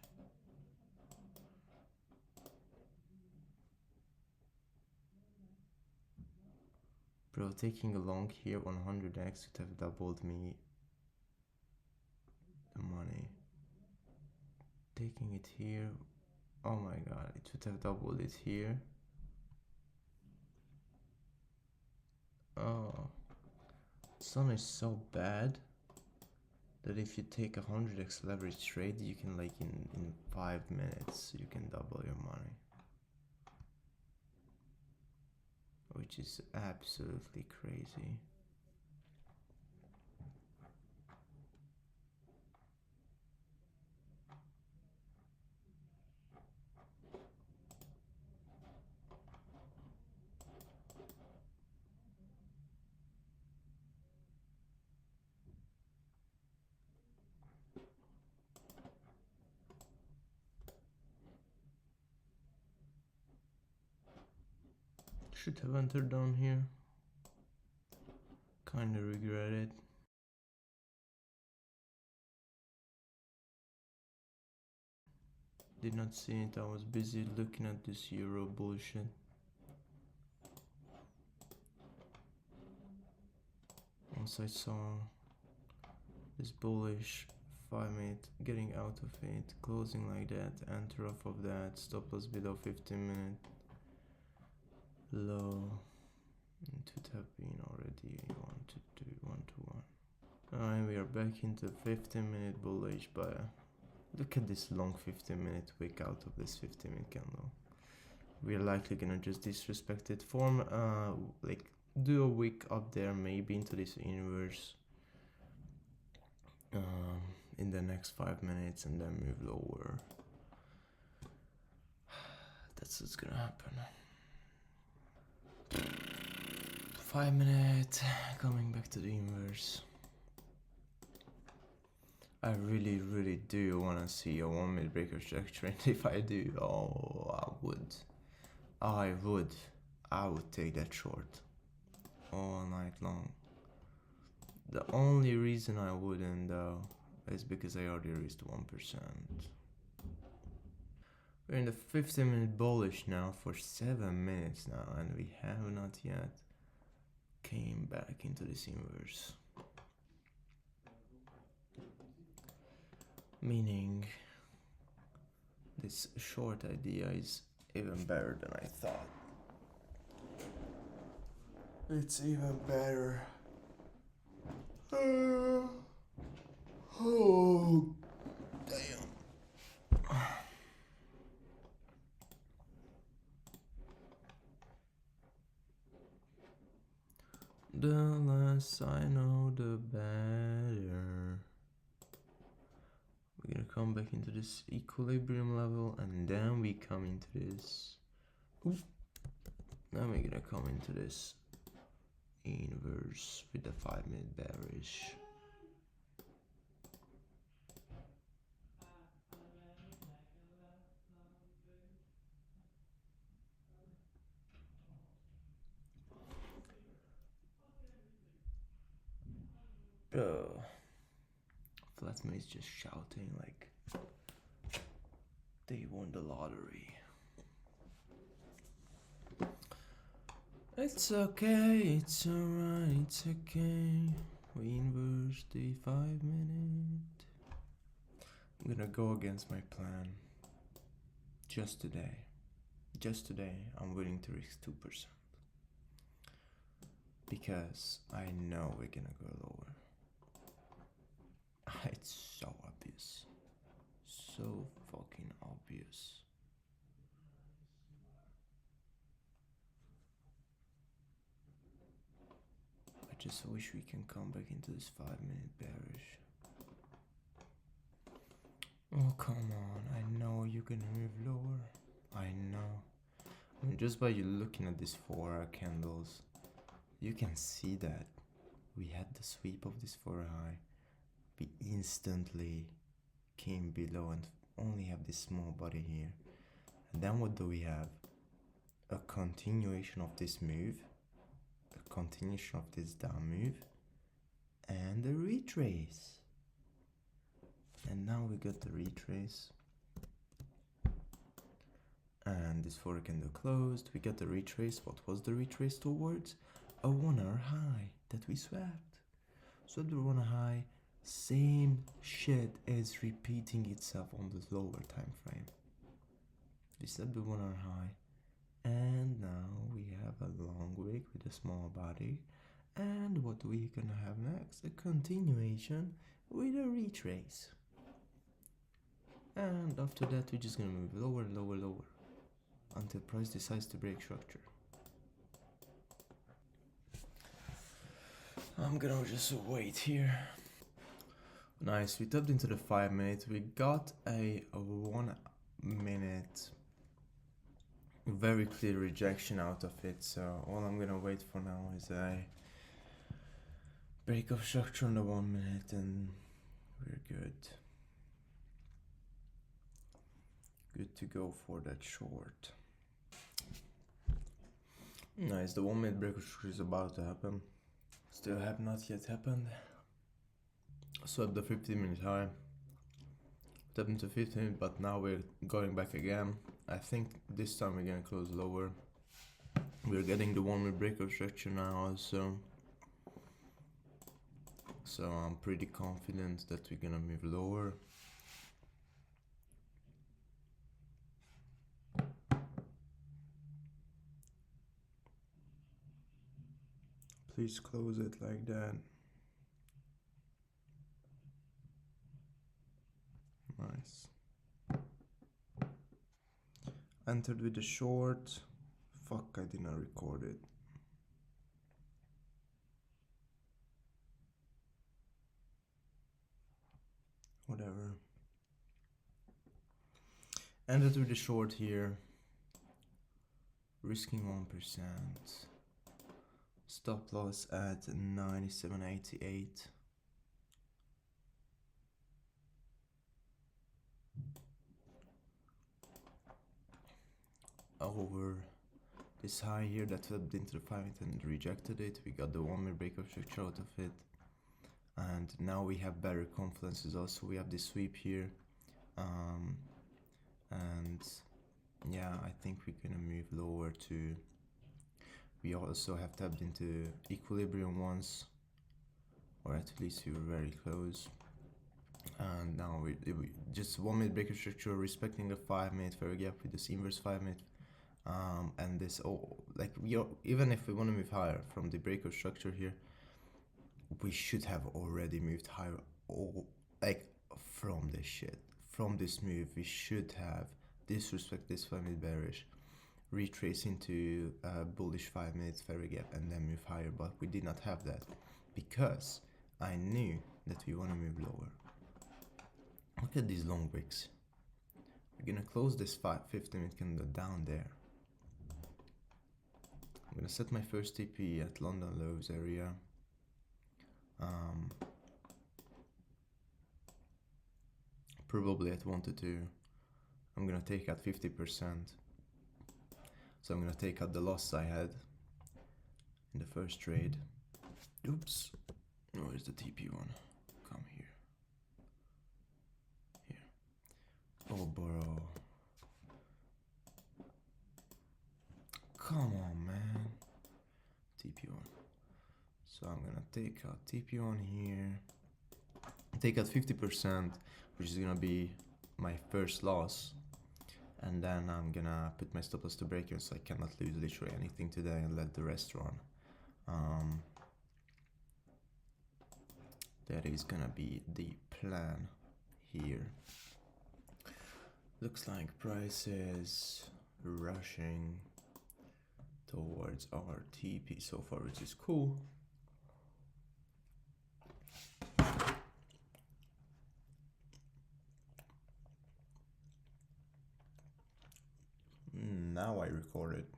Bro, taking a long here 100x would have doubled me the money. Taking it here, oh my god, it would have doubled it here. Oh, Sun is so bad that if you take 100x leverage trade, you can like in 5 minutes you can double your money, which is absolutely crazy. Should have entered down here. Kinda regret it. Did not see it, I was busy looking at this euro bullshit. Once I saw this bullish 5 minute getting out of it, closing like that, enter off of that, stop loss below 15 minute low. It would have been already 1 to 2, 1 to 1. Alright, we are back into 15 minute bullish, but look at this long 15 minute wick out of this 15 minute candle. We're likely gonna just disrespect it, form like do a wick up there, maybe into this inverse in the next 5 minutes, and then move lower. That's what's gonna happen. 5 minutes, coming back to the inverse. I really do wanna see a 1 minute breaker structure, and if I do, oh, I would take that short all night long. The only reason I wouldn't though is because I already reached 1%. We're in the 15 minute bullish now for 7 minutes now, and we have not yet came back into this inverse. Meaning this short idea is even better than I thought. It's even better. Oh, damn. The less I know, the better. We're gonna come back into this equilibrium level, and then we come into this. Oof. Then we're gonna come into this inverse with the 5 minute bearish. Flatman is just shouting like they won the lottery. It's okay, it's alright, it's okay. We inverse the 5 minute. I'm gonna go against my plan. Just today. I'm willing to risk 2%. Because I know we're gonna go lower. It's so obvious. So fucking obvious. I just wish we can come back into this 5 minute bearish. Oh, come on. I know you're gonna move lower. I know. I mean, just by you looking at these 4-hour candles, you can see that we had the sweep of this 4-hour high. We instantly came below and only have this small body here. And then what do we have? A continuation of this move, a continuation of this down move, and a retrace. And now we got the retrace. And this 4 candle closed. We got the retrace. What was the retrace towards? a 1 hour high that we swapped. Swapped the 1 hour high, same shit is repeating itself on the lower time frame. We swapped the 1 hour high, and now we have a long wick with a small body. And what we gonna have next? A continuation with a retrace. And after that we're just gonna move lower, lower, lower until price decides to break structure. I'm gonna just wait here. Nice, we tapped into the 5 minute. We got a 1 minute very clear rejection out of it, so all I'm gonna wait for now is a break of structure on the 1 minute and we're good. Good to go for that short. Nice, the 1 minute break of structure is about to happen. Still have not yet happened. Swap the 15 minute high. Tap into 15, but now we're going back again. I think this time we're gonna close lower. We're getting the 1 minute break of structure now also. So I'm pretty confident that we're gonna move lower. Please close it like that. Nice. Entered with a short. Fuck, I did not record it. Whatever. Entered with a short here. Risking 1%. Stop loss at 97.88. Over this high here that flipped into the 5 minute and rejected it. We got the 1 minute break of structure out of it. And now we have better confidences also. We have this sweep here. And yeah, I think we're gonna move lower to. We also have tapped into equilibrium once, or at least we were very close. And now we just 1 minute break of structure, respecting the 5 minute fair gap with this inverse 5 minute. And this, even if we want to move higher from the break of structure here, we should have already moved higher. From this shit, from this move, we should have disrespect this 5 minute bearish, retrace into bullish 5 minute fair gap, and then move higher. But we did not have that because I knew that we want to move lower. Look at these long wicks. We're gonna close this 15 minute candle down there. I'm gonna set my first TP at London lows area. Probably at 1 to 2. I'm gonna take out 50%. So I'm gonna take out the loss I had in the first trade. Oops. Where's the TP one? Come here. Here. Oh, bro. Come on, man. TP1. So I'm gonna take out TP1 here. Take out 50%, which is gonna be my first loss. And then I'm gonna put my stop loss to break even so I cannot lose literally anything today and let the rest run. That is gonna be the plan here. Looks like price is rushing towards our TP so far, which is cool. Now I record it.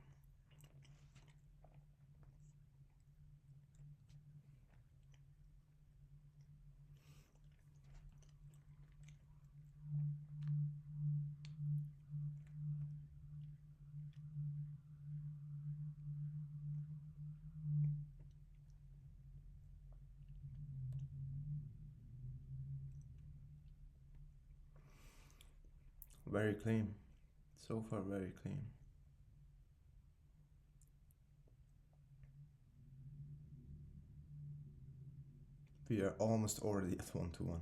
Very clean. So far, very clean. We are almost already at 1-1.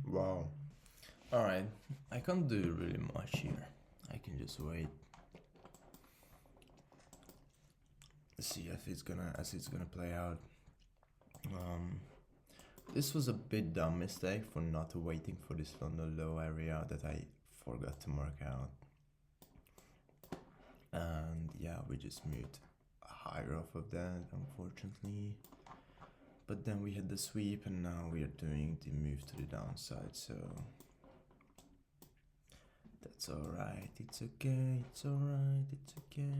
Wow. Alright, I can't do really much here. I can just wait. See if it's gonna play out. This was a bit dumb mistake for not waiting for this London low area that I forgot to mark out. And yeah, we just moved higher off of that, unfortunately. But then we had the sweep and now we are doing the move to the downside, so that's alright, it's okay, it's alright, it's okay.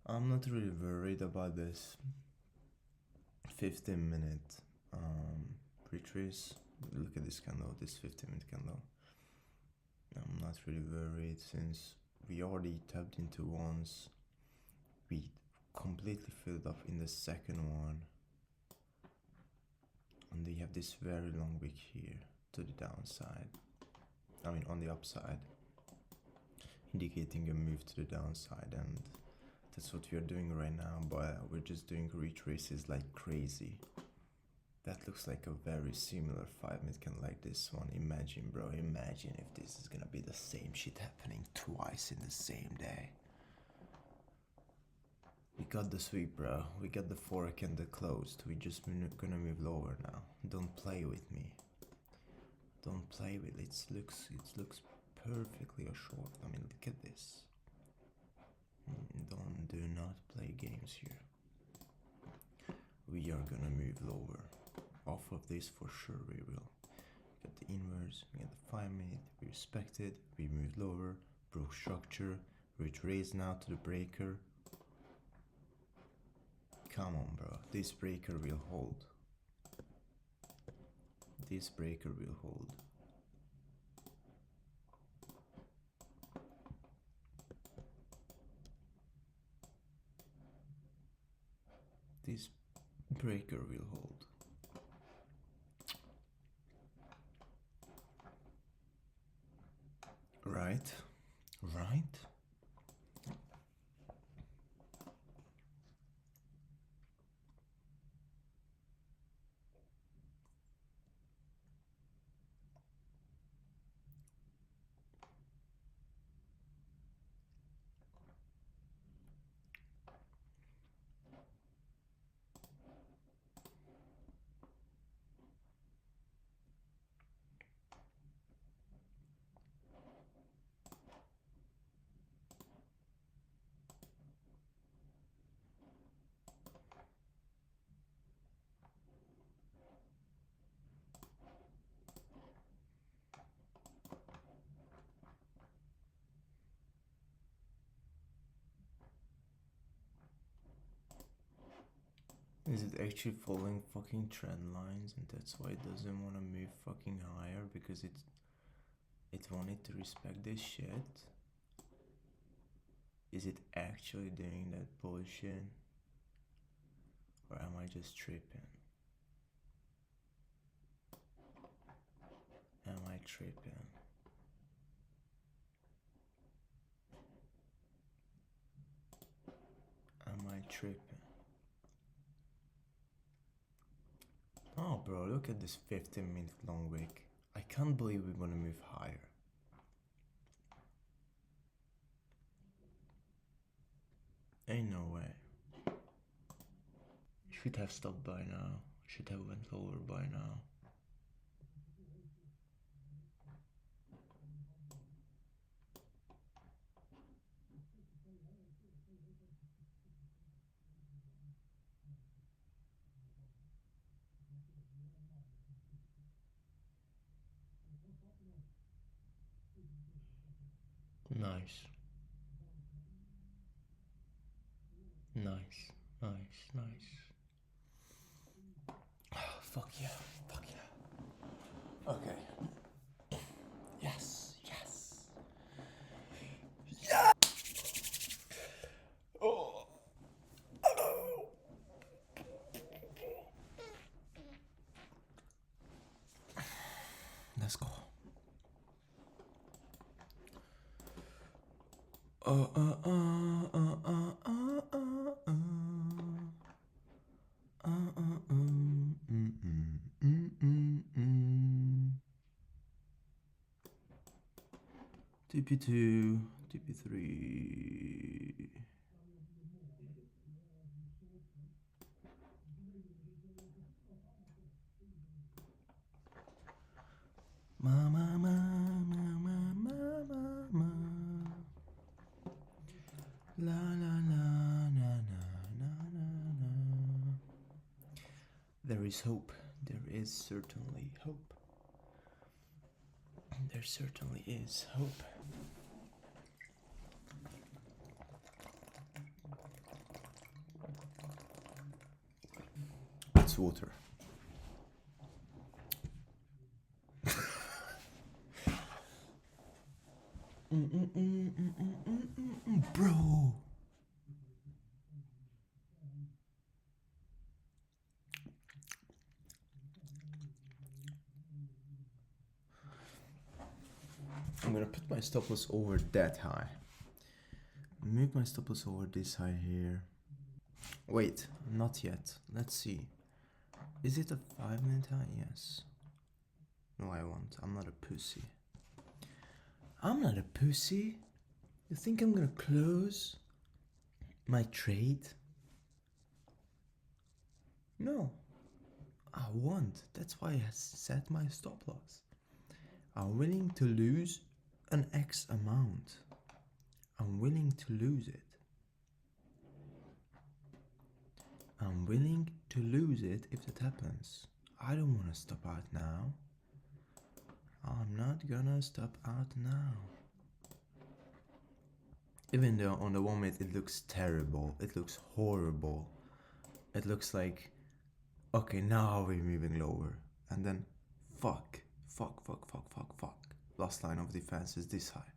I'm not really worried about this 15-minute retrace. Look at this candle, this 15-minute candle. I'm not really worried since we already tapped into once. We completely filled up in the second one. And they have this very long wick here to the downside. I mean on the upside. Indicating a move to the downside, and that's what we are doing right now, but we're just doing retraces like crazy. That looks like a very similar 5-minute candle like this one. Imagine, bro, imagine if this is gonna be the same shit happening twice in the same day. We got the sweep, bro. We got the fork and the closed. We just gonna move lower now. Don't play with me. Don't play with it. It looks perfectly a short. I mean, look at this. Do not play games here. We are gonna move lower. Off of this for sure we will. Get the inverse, we get the 5-minute, we respect it, we move lower, broke structure, retrace now to the breaker. Come on, bro, this breaker will hold. This breaker will hold. This breaker will hold. Right? Right? Is it actually following fucking trend lines and that's why it doesn't want to move fucking higher because it wanted to respect this shit? Is it actually doing that bullshit? Or am I just tripping? Am I tripping? Am I tripping? Oh bro, look at this 15-minute long wick. I can't believe we're gonna move higher. Ain't no way. Should have stopped by now. Should have went lower by now. Nice. Nice. Nice. Nice. Oh, fuck yeah. Fuck yeah. Okay. Yes. Yes. TP2, TP3. Mama, mama, mama, mama, mama. La la la na na na na na. There is hope. There is certainly hope. There certainly is hope. It's water. Bro. I'm gonna put my stop loss over that high. Move my stop loss over this high here. Wait, not yet. Let's see. Is it a 5-minute high? Yes. No, I won't. I'm not a pussy. I'm not a pussy. You think I'm gonna close my trade? No. I won't. That's why I set my stop loss. I'm willing to lose an X amount. I'm willing to lose it. I'm willing to lose it if that happens. I don't want to stop out now. I'm not gonna stop out now. Even though on the 1 minute it looks terrible, it looks horrible. It looks like, okay, now we're moving lower. And then, fuck. Last line of defense is this high.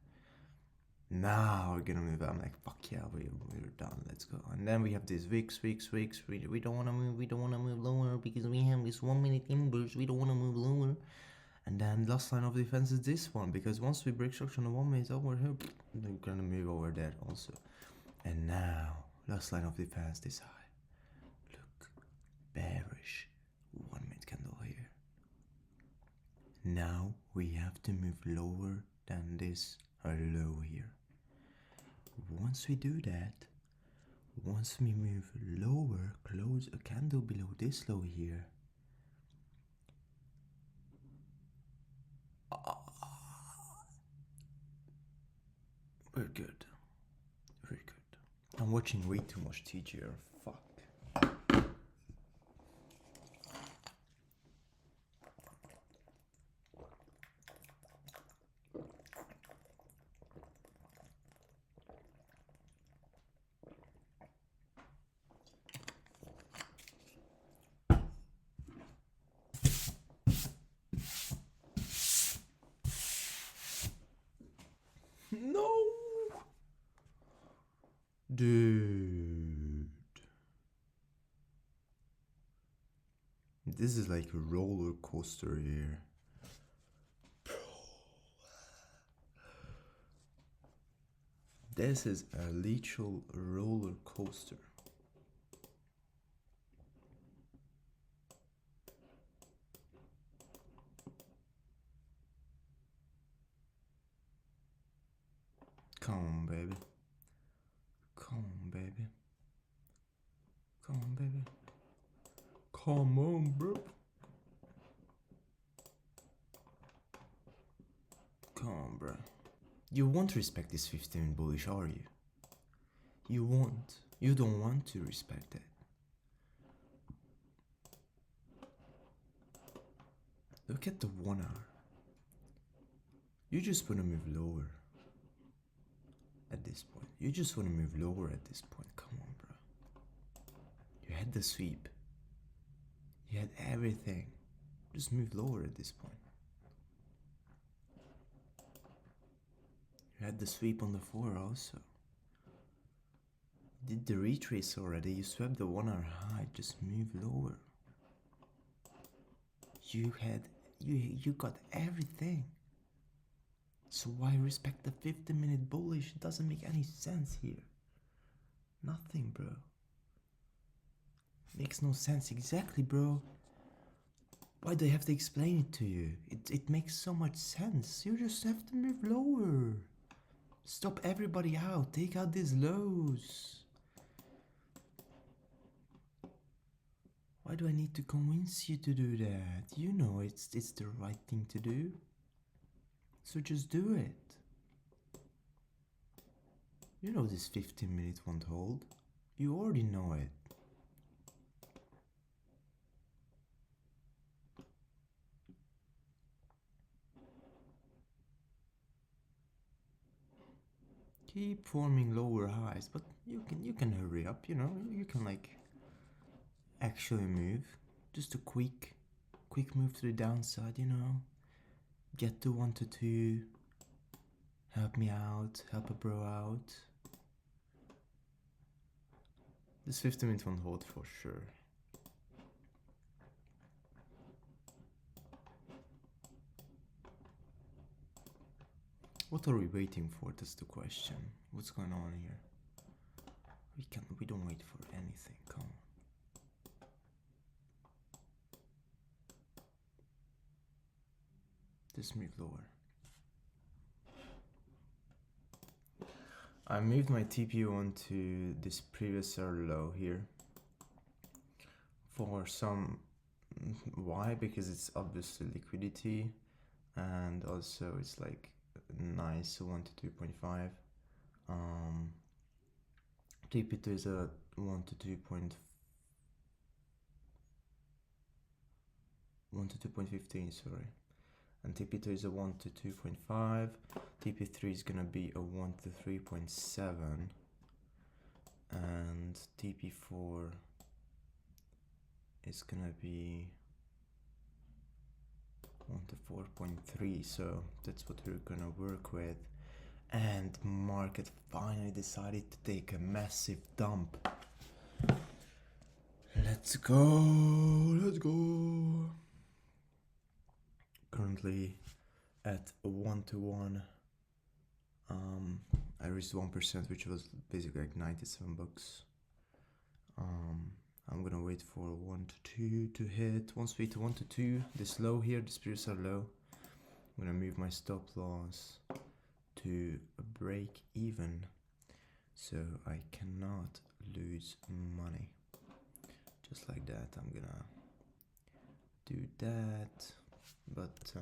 Now we're gonna move. I'm like, fuck yeah, we're done. Let's go. And then we have this weeks. We don't wanna move. We don't wanna move lower because we have this 1 minute inverse. We don't wanna move lower. And then last line of defense is this one, because once we break structure on the 1 minute over here, we're gonna move over there also. And now last line of defense this high. Look, bearish 1 minute candle here. Now we have to move lower than this low here. Once we do that, once we move lower, close a candle below this low here, we're good. Very good. I'm watching way too much TGR. Fuck. No! Dude. This is like a roller coaster here. This is a literal roller coaster. Come on, baby. Come on, baby. Come on, baby. Come on, bro. Come on, bro. You won't respect this 15 bullish, are you? You won't. You don't want to respect it. Look at the 1 hour. You just want to move lower. At this point. You just want to move lower at this point. Come on, bro. You had the sweep. You had everything. Just move lower at this point. You had the sweep on the 4 also. You did the retrace already. You swept the 1 hour high. Just move lower. You got everything. So why respect the 50-minute bullish? It doesn't make any sense here. Nothing, bro. Makes no sense. Exactly, bro. Why do I have to explain it to you? It makes so much sense. You just have to move lower. Stop everybody out. Take out these lows. Why do I need to convince you to do that? You know it's the right thing to do. So just do it. You know this 15 minutes won't hold. You already know it. Keep forming lower highs, but you can hurry up, you know, you can like actually move. Just a quick move to the downside, you know. Get to 1 to 2. Help me out, help a bro out. This 15 minutes won't hold for sure. What are we waiting for? That's the question. What's going on here? We don't wait for anything. Come on. Just move lower. I moved my TPU onto this previous low here. For some why? Because it's obviously liquidity, and also it's like nice 1 to 2.5. TP2 is a 1 to 2.15, sorry, and TP2 is a 1 to 2.5. TP3 is gonna be a 1 to 3.7, and TP4 is gonna be 1 to 4.3, so that's what we're gonna work with. And market finally decided to take a massive dump. Let's go. Currently at 1 to 1. I reached 1%, which was basically like 97 bucks. I'm gonna wait for 1 to 2 to hit. Once we hit 1 to 2, this low here, the spirits are low. I'm gonna move my stop loss to a break even, so I cannot lose money. Just like that, I'm gonna do that. But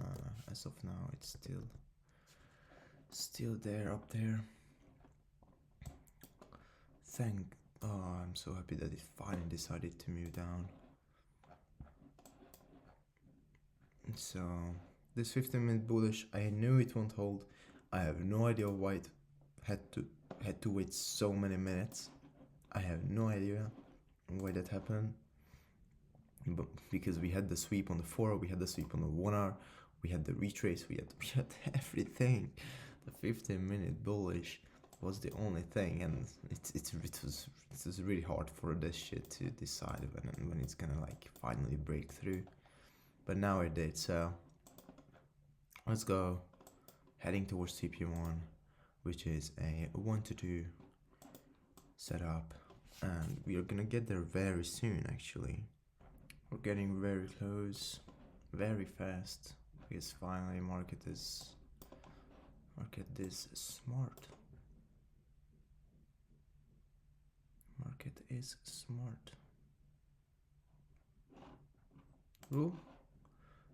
as of now, it's still there, up there. I'm so happy that it finally decided to move down. So this 15-minute bullish, I knew it won't hold. I have no idea why it had to wait so many minutes. I have no idea why that happened. But because we had the sweep on the 4, we had the sweep on the 1 hour, we had the retrace, we had everything. The 15-minute bullish was the only thing, and it was really hard for this shit to decide when it's gonna like finally break through. But now it did, so let's go. Heading towards TP1, which is a 1 to 2 setup, and we are gonna get there very soon. Actually, we're getting very close, very fast, because finally market is smart. Market is smart. Ooh,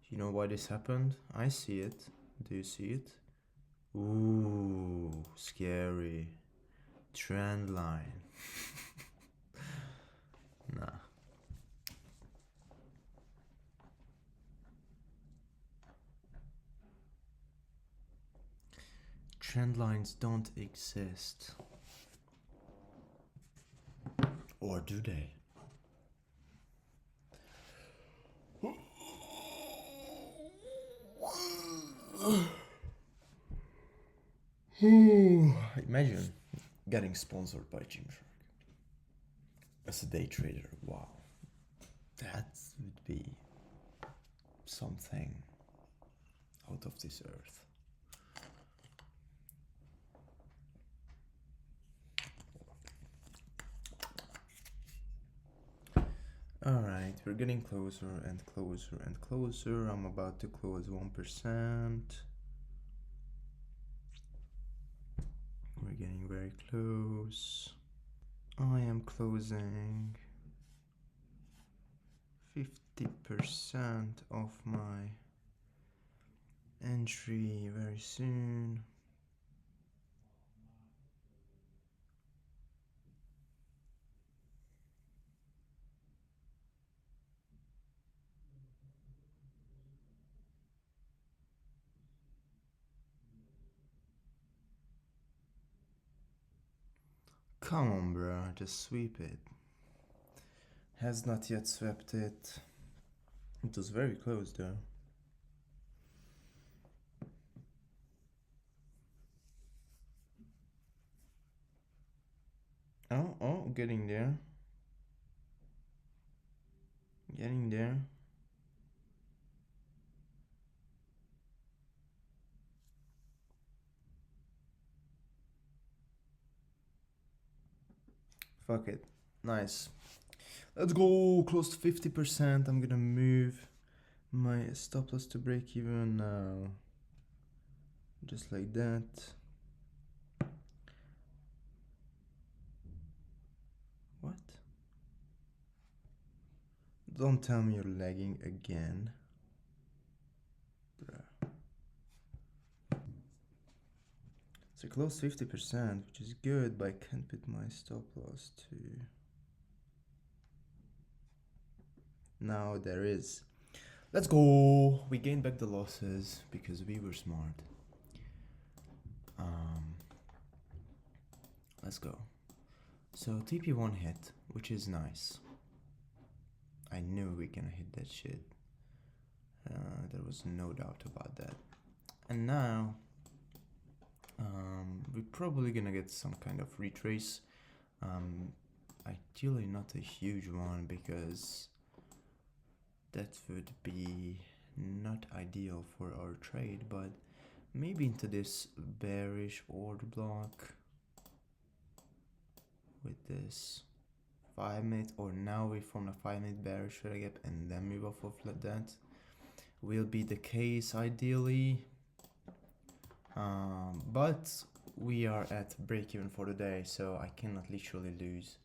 you know why this happened? I see it. Do you see it? Ooh, scary. Trend line. Nah. Trend lines don't exist. Or do they? Imagine getting sponsored by Gymshark as a day trader. Wow, that would be something out of this earth. Alright, we're getting closer and closer and closer. I'm about to close 1%. We're getting very close. I am closing 50% of my entry very soon. Come on, bro, just sweep it. Has not yet swept it. It was very close though. Oh, getting there. Getting there. Fuck it. Nice. Let's go close to 50%. I'm gonna move my stop loss to break even now. Just like that. What? Don't tell me you're lagging again. Bruh. So close 50%, which is good, but I can't put my stop loss to. Now there is. Let's go. We gained back the losses because we were smart. Let's go. So TP1 hit, which is nice. I knew we gonna hit that shit. There was no doubt about that. And now we're probably gonna get some kind of retrace. Ideally not a huge one because that would be not ideal for our trade, but maybe into this bearish order block with this 5-minute, or now we form a 5-minute bearish gap and then move off of that will be the case ideally. But we are at break even for the day, so I cannot literally lose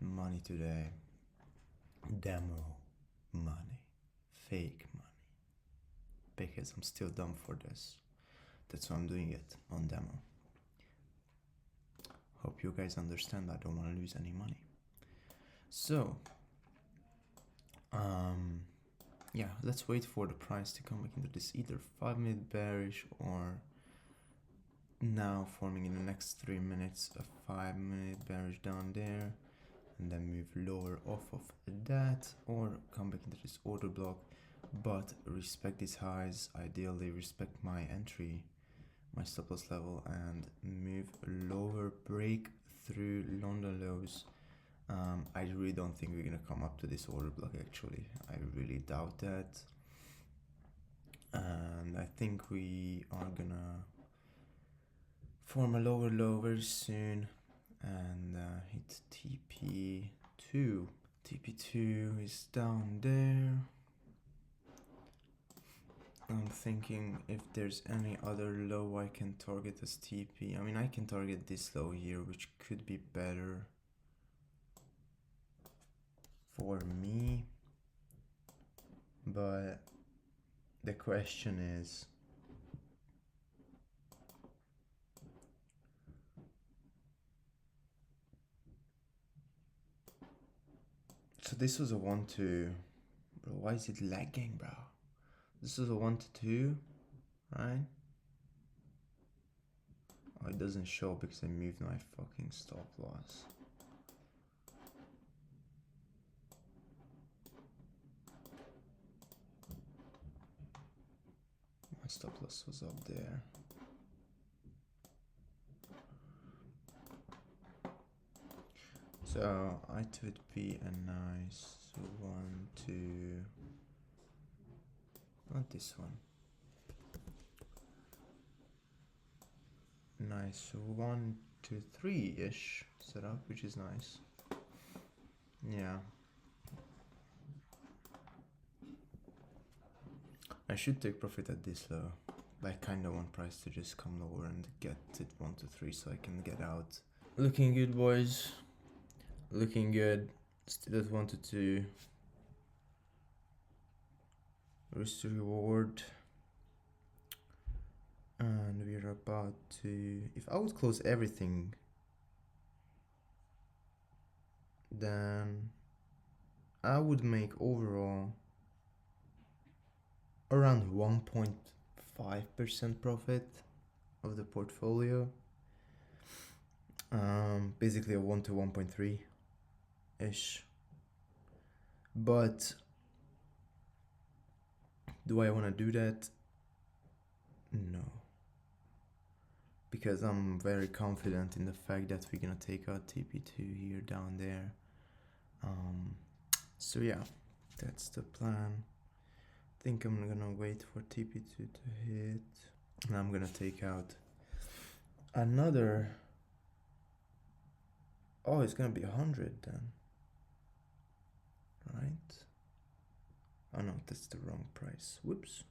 money today. Demo money, fake money, because I'm still dumb for this. That's why I'm doing it on demo. Hope you guys understand I don't want to lose any money. So yeah, let's wait for the price to come back into this either 5-minute bearish or now forming in the next 3 minutes a 5-minute bearish down there, and then move lower off of that, or come back into this order block, but respect these highs, ideally respect my entry, my stop loss level, and move lower, break through London lows. I really don't think we're gonna come up to this order block actually. I really doubt that. And I think we are gonna form a lower low very soon and hit TP2. TP2 is down there. I'm thinking if there's any other low I can target as TP. I mean, I can target this low here, which could be better for me, but the question is, so this was a 1-2, bro, why is it lagging, bro? This is a 1-2, right? Oh, it doesn't show because I moved my fucking stop loss. My stop loss was up there. So it would be a nice 1-2, not this one. Nice 1-2-3-ish setup, which is nice. Yeah, I should take profit at this low. I kinda want price to just come lower and get it 1 to 3 so I can get out. Looking good, boys. Looking good. Still at 1 to 2. Risk to reward. And we're about to... If I would close everything, then I would make overall around 1.5% profit of the portfolio. Basically a 1 to 1.3 ish. But do I want to do that? No. Because I'm very confident in the fact that we're gonna take out TP2 here down there. So yeah, that's the plan. I think I'm gonna wait for TP2 to hit, and I'm gonna take out another. Oh, it's gonna be 100 then, right? Oh no, that's the wrong price. Whoops.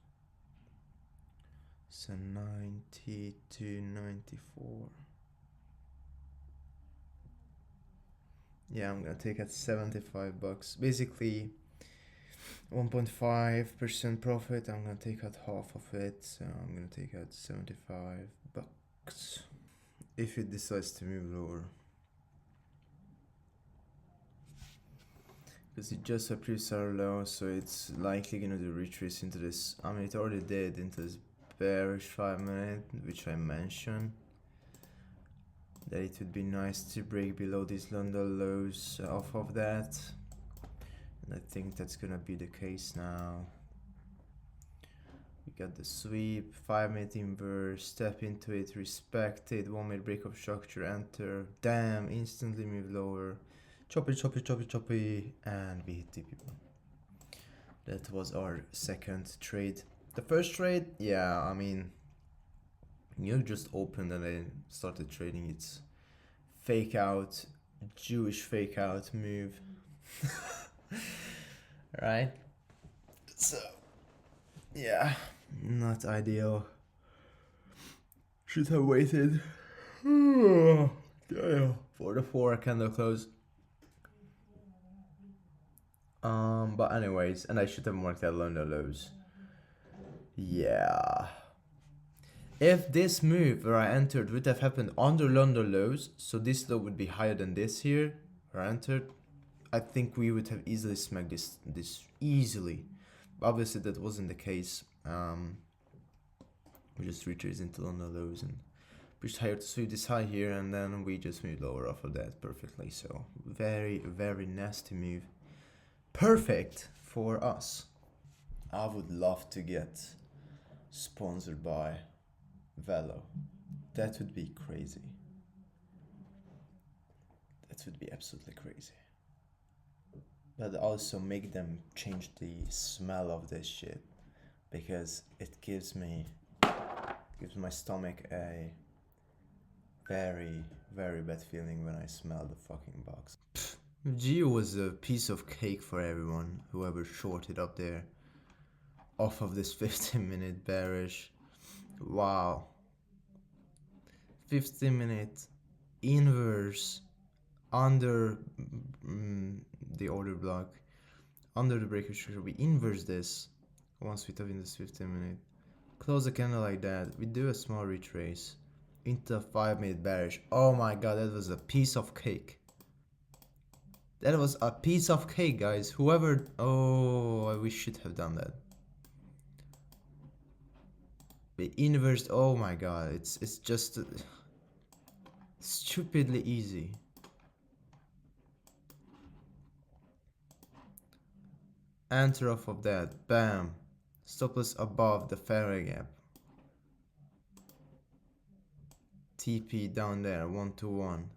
So 90 to 94. Yeah, I'm gonna take at 75 bucks. Basically 1.5% profit. I'm gonna take out half of it, so I'm gonna take out 75 bucks. If it decides to move lower. Because it just appears so low, so it's likely gonna do retrace into this. I mean, it already did into this bearish 5 minute, which I mentioned. That it would be nice to break below these London lows off of that. And I think that's gonna be the case now. We got the sweep, 5 minute inverse, step into it, respect it, 1 minute break of structure, enter, damn, instantly move lower, choppy, choppy, choppy, choppy, and we hit TP1. That was our second trade. The first trade, yeah, I mean, you just opened and then started trading. It's fake out, Jewish fake out move. Right? So, yeah, not ideal. Should have waited for the 4 candle close. But anyways, and I should have marked that London lows. Yeah. If this move where I entered would have happened under London lows, so this low would be higher than this here, where I entered, I think we would have easily smacked this easily. Obviously that wasn't the case. We just retraced into London lows and pushed higher to sweep this high here, and then we just moved lower off of that perfectly. So very, very nasty move. Perfect for us. I would love to get sponsored by Velo. That would be crazy. That would be absolutely crazy. But also make them change the smell of this shit, because it gives my stomach a very, very bad feeling when I smell the fucking box. Geo was a piece of cake for everyone, whoever shorted up there off of this 15-minute bearish. Wow. 15-minute inverse under the order block, under the breaker structure. We inverse this once we tap in this 15-minute. Close the candle like that. We do a small retrace into a 5-minute bearish. Oh my god, that was a piece of cake. That was a piece of cake, guys. Whoever... Oh, we should have done that. We inversed... Oh my god, it's just... stupidly easy. Enter off of that. Bam. Stop loss above the fair gap. TP down there. 1 to 1.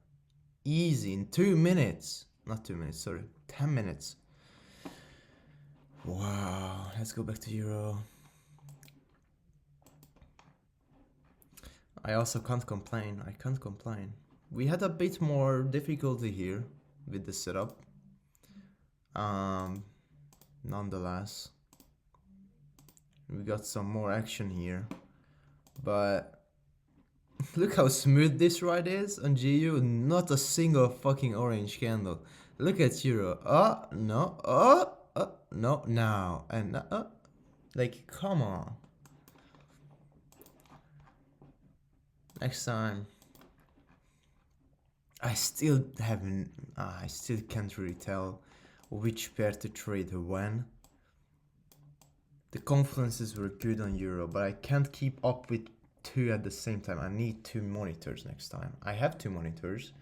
Easy in 2 minutes. Not 2 minutes, sorry. 10 minutes. Wow. Let's go back to Euro. I also can't complain. I can't complain. We had a bit more difficulty here with the setup. Nonetheless, we got some more action here, but look how smooth this ride is on GU. Not a single fucking orange candle. Look at Euro. Oh no, no, now and like, come on. Next time. I still haven't. I still can't really tell which pair to trade when. The confluences were good on Euro, but I can't keep up with two at the same time. I need two monitors next time. I have two monitors,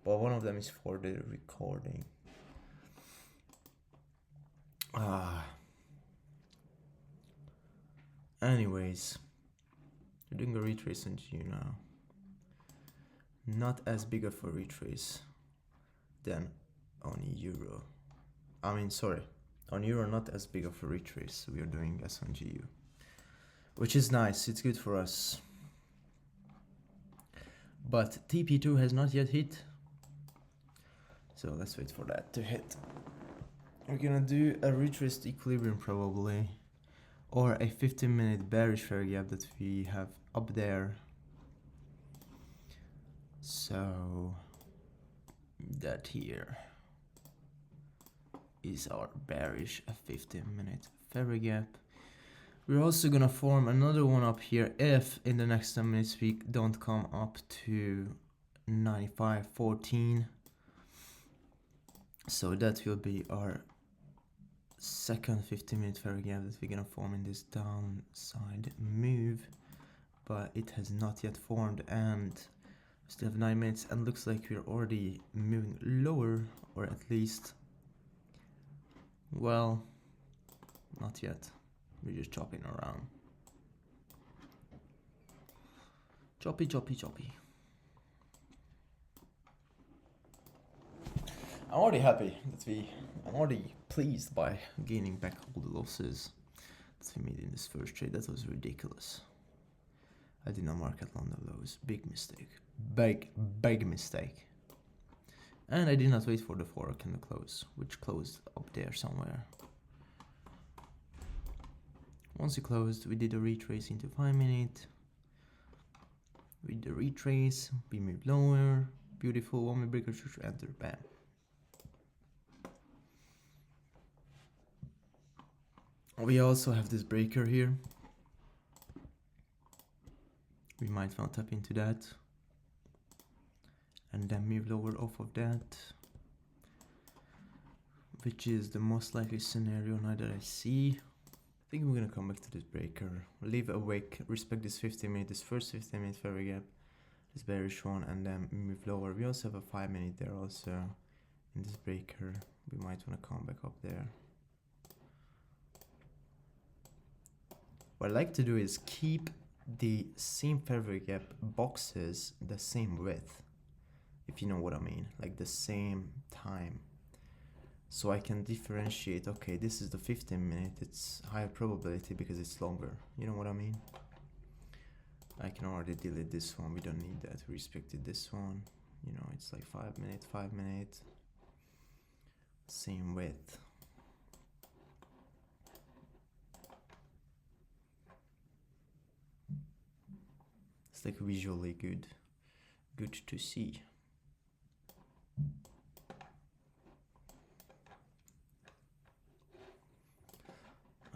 but one of them is for the recording. Anyways, you're doing a retrace on GU now. Not as big of a retrace than on Euro. I mean, sorry, on Euro not as big of a retrace we are doing as on GU, which is nice. It's good for us. But TP2 has not yet hit, so let's wait for that to hit. We're gonna do a retraced equilibrium probably, or a 15-minute bearish fair gap that we have up there. So that here is our bearish 15-minute fair gap. We're also gonna form another one up here if in the next 10 minutes we don't come up to 95.14. So that will be our second 15-minute fair gap that we're gonna form in this downside move, but it has not yet formed, and we still have 9 minutes, and looks like we're already moving lower, or at least, well, not yet. We're just chopping around. Choppy, choppy, choppy. I'm already happy that I'm already pleased by gaining back all the losses that we made in this first trade. That was ridiculous. I did not mark at London lows. Big mistake. Big mistake. And I did not wait for the 4 candle close, which closed up there somewhere. Once it closed, we did a retrace into 5 minute. With the retrace, we moved lower. Beautiful 1 minute breaker structure, enter, bam. We also have this breaker here. We might want to tap into that. And then move lower off of that. Which is the most likely scenario now that I see. I think we're gonna come back to this breaker. Leave awake, respect this 15 minute, this first 15 minute fair gap, this bearish one, and then move lower. We also have a 5 minute there also in this breaker. We might want to come back up there. What I like to do is keep the same fair gap boxes the same width, if you know what I mean, like the same time. So I can differentiate, okay, this is the 15 minute, it's higher probability because it's longer. You know what I mean? I can already delete this one, we don't need that, we respected this one. You know, it's like 5 minute, 5 minute, same width. It's like visually good to see.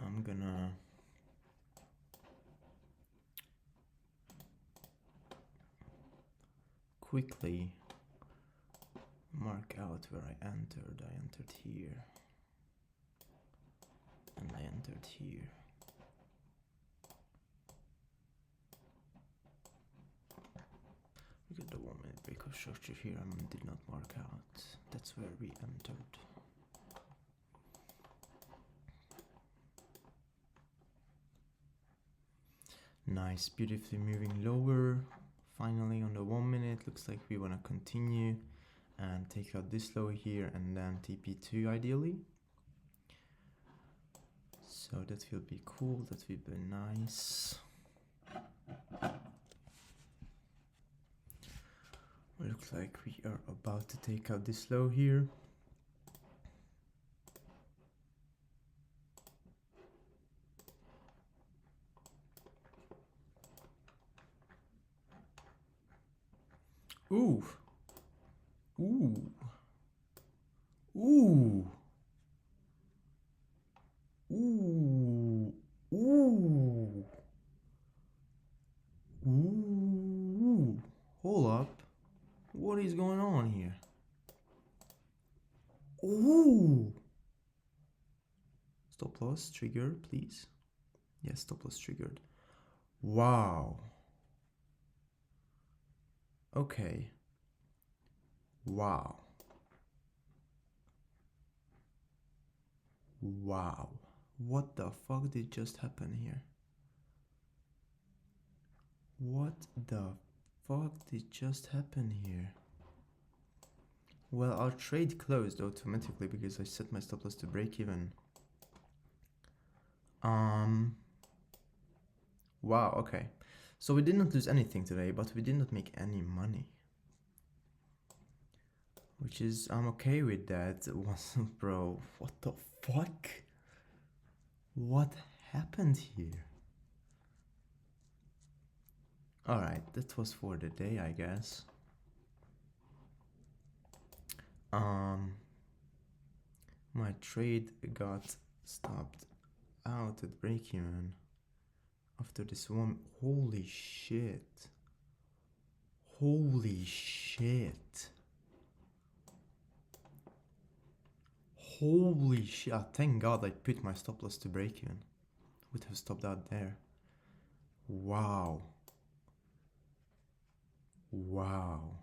I'm gonna quickly mark out where I entered. I entered here and I entered here. Look at the 1 minute breakout structure here. I did not mark out. That's where we entered. Nice, beautifully moving lower. Finally on the 1 minute, looks like we want to continue and take out this low here and then TP2 ideally. So that will be cool, that will be nice. Looks like we are about to take out this low here. Ooh. Ooh. Ooh. Ooh. Ooh. Ooh. Hold up. What is going on here? Ooh. Stop loss trigger, please. Yes, stop loss triggered. Wow. Okay. Wow. Wow. What the fuck did just happen here? What the fuck did just happen here? Well, our trade closed automatically because I set my stop loss to break even. Wow, okay. So we did not lose anything today, but we did not make any money. Which is, I'm okay with that. Bro, what the fuck? What happened here? Alright, that was for the day, I guess. My trade got stopped out at break even after this one. Holy shit. Holy shit. Holy shit. Thank God I put my stop loss to break even. Would have stopped out there. Wow. Wow.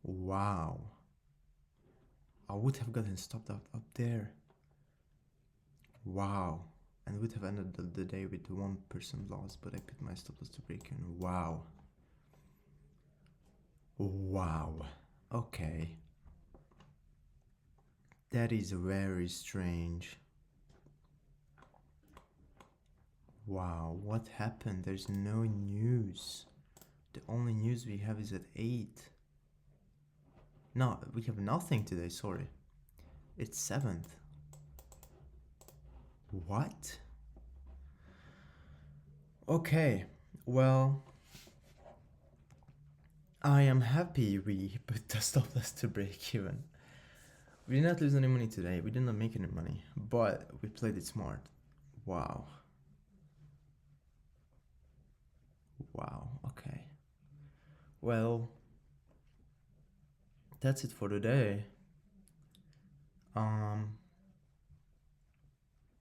Wow. I would have gotten stopped out up there. Wow. And would have ended the day with 1% loss, but I put my stop loss to break even. Wow. Wow. Okay. That is very strange. Wow, what happened? There's no news. The only news we have is at 8. No, we have nothing today, sorry. It's 7th. What? Okay, well, I am happy we put the stop loss to break even. We did not lose any money today, we did not make any money, but we played it smart. Wow. Wow, okay. Well, that's it for today.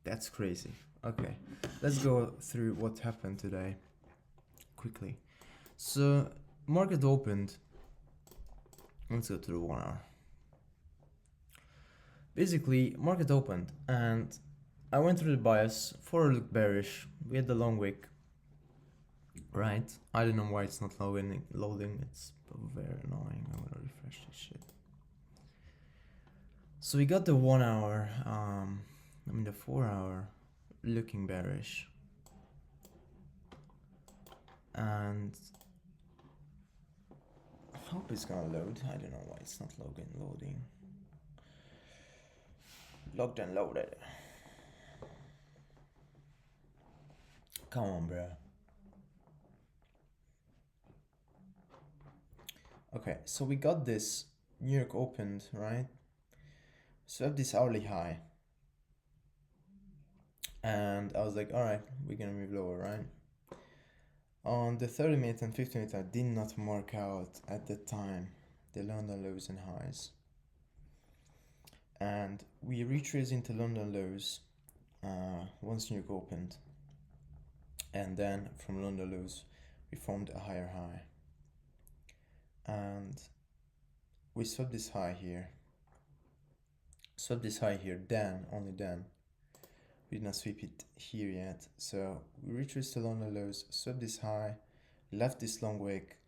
That's crazy. Okay, let's go through what happened today quickly. So, market opened. Let's go to the 1 hour. Basically, market opened and I went through the bias. Forward looked bearish. We had the long wick. Right? I don't know why it's not loading. It's very annoying. I'm gonna refresh this shit. So we got the 1 hour, the 4 hour looking bearish. And I hope it's gonna load. I don't know why it's not loading. Logged and loaded. Come on, bro. Okay, so we got this. New York opened, right? Swept this hourly high. And I was like, alright, we're gonna move lower, right? On the 30 minute and 50 minute, I did not mark out at the time the London lows and highs. And we retraced into London lows once New York opened. And then from London lows, we formed a higher high. And we swept this high here. Then, only then. We did not sweep it here yet. So we retraced to London lows, swept this high, left this long wick.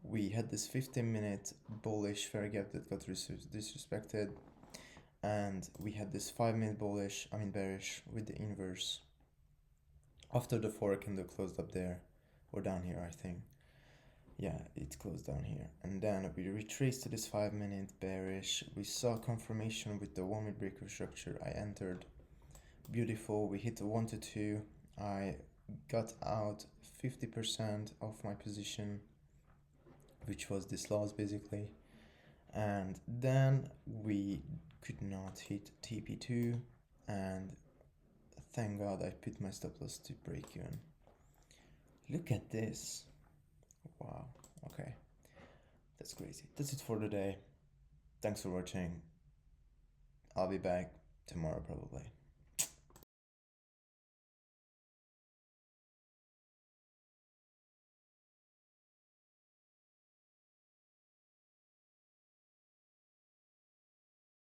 We had this 15-minute bullish fair gap that got disrespected. And we had this 5-minute bearish with the inverse. After the 4 candle closed up there, or down here, I think. Yeah, it closed down here. And then we retraced to this 5-minute bearish. We saw confirmation with the 1-minute breaker structure. I entered. Beautiful. We hit the 1 to 2. I got out 50% of my position. which was this loss basically. And then we could not hit TP2, and thank God I put my stop loss to break even. Look at this. Wow. Okay. That's crazy. That's it for today. Thanks for watching. I'll be back tomorrow probably.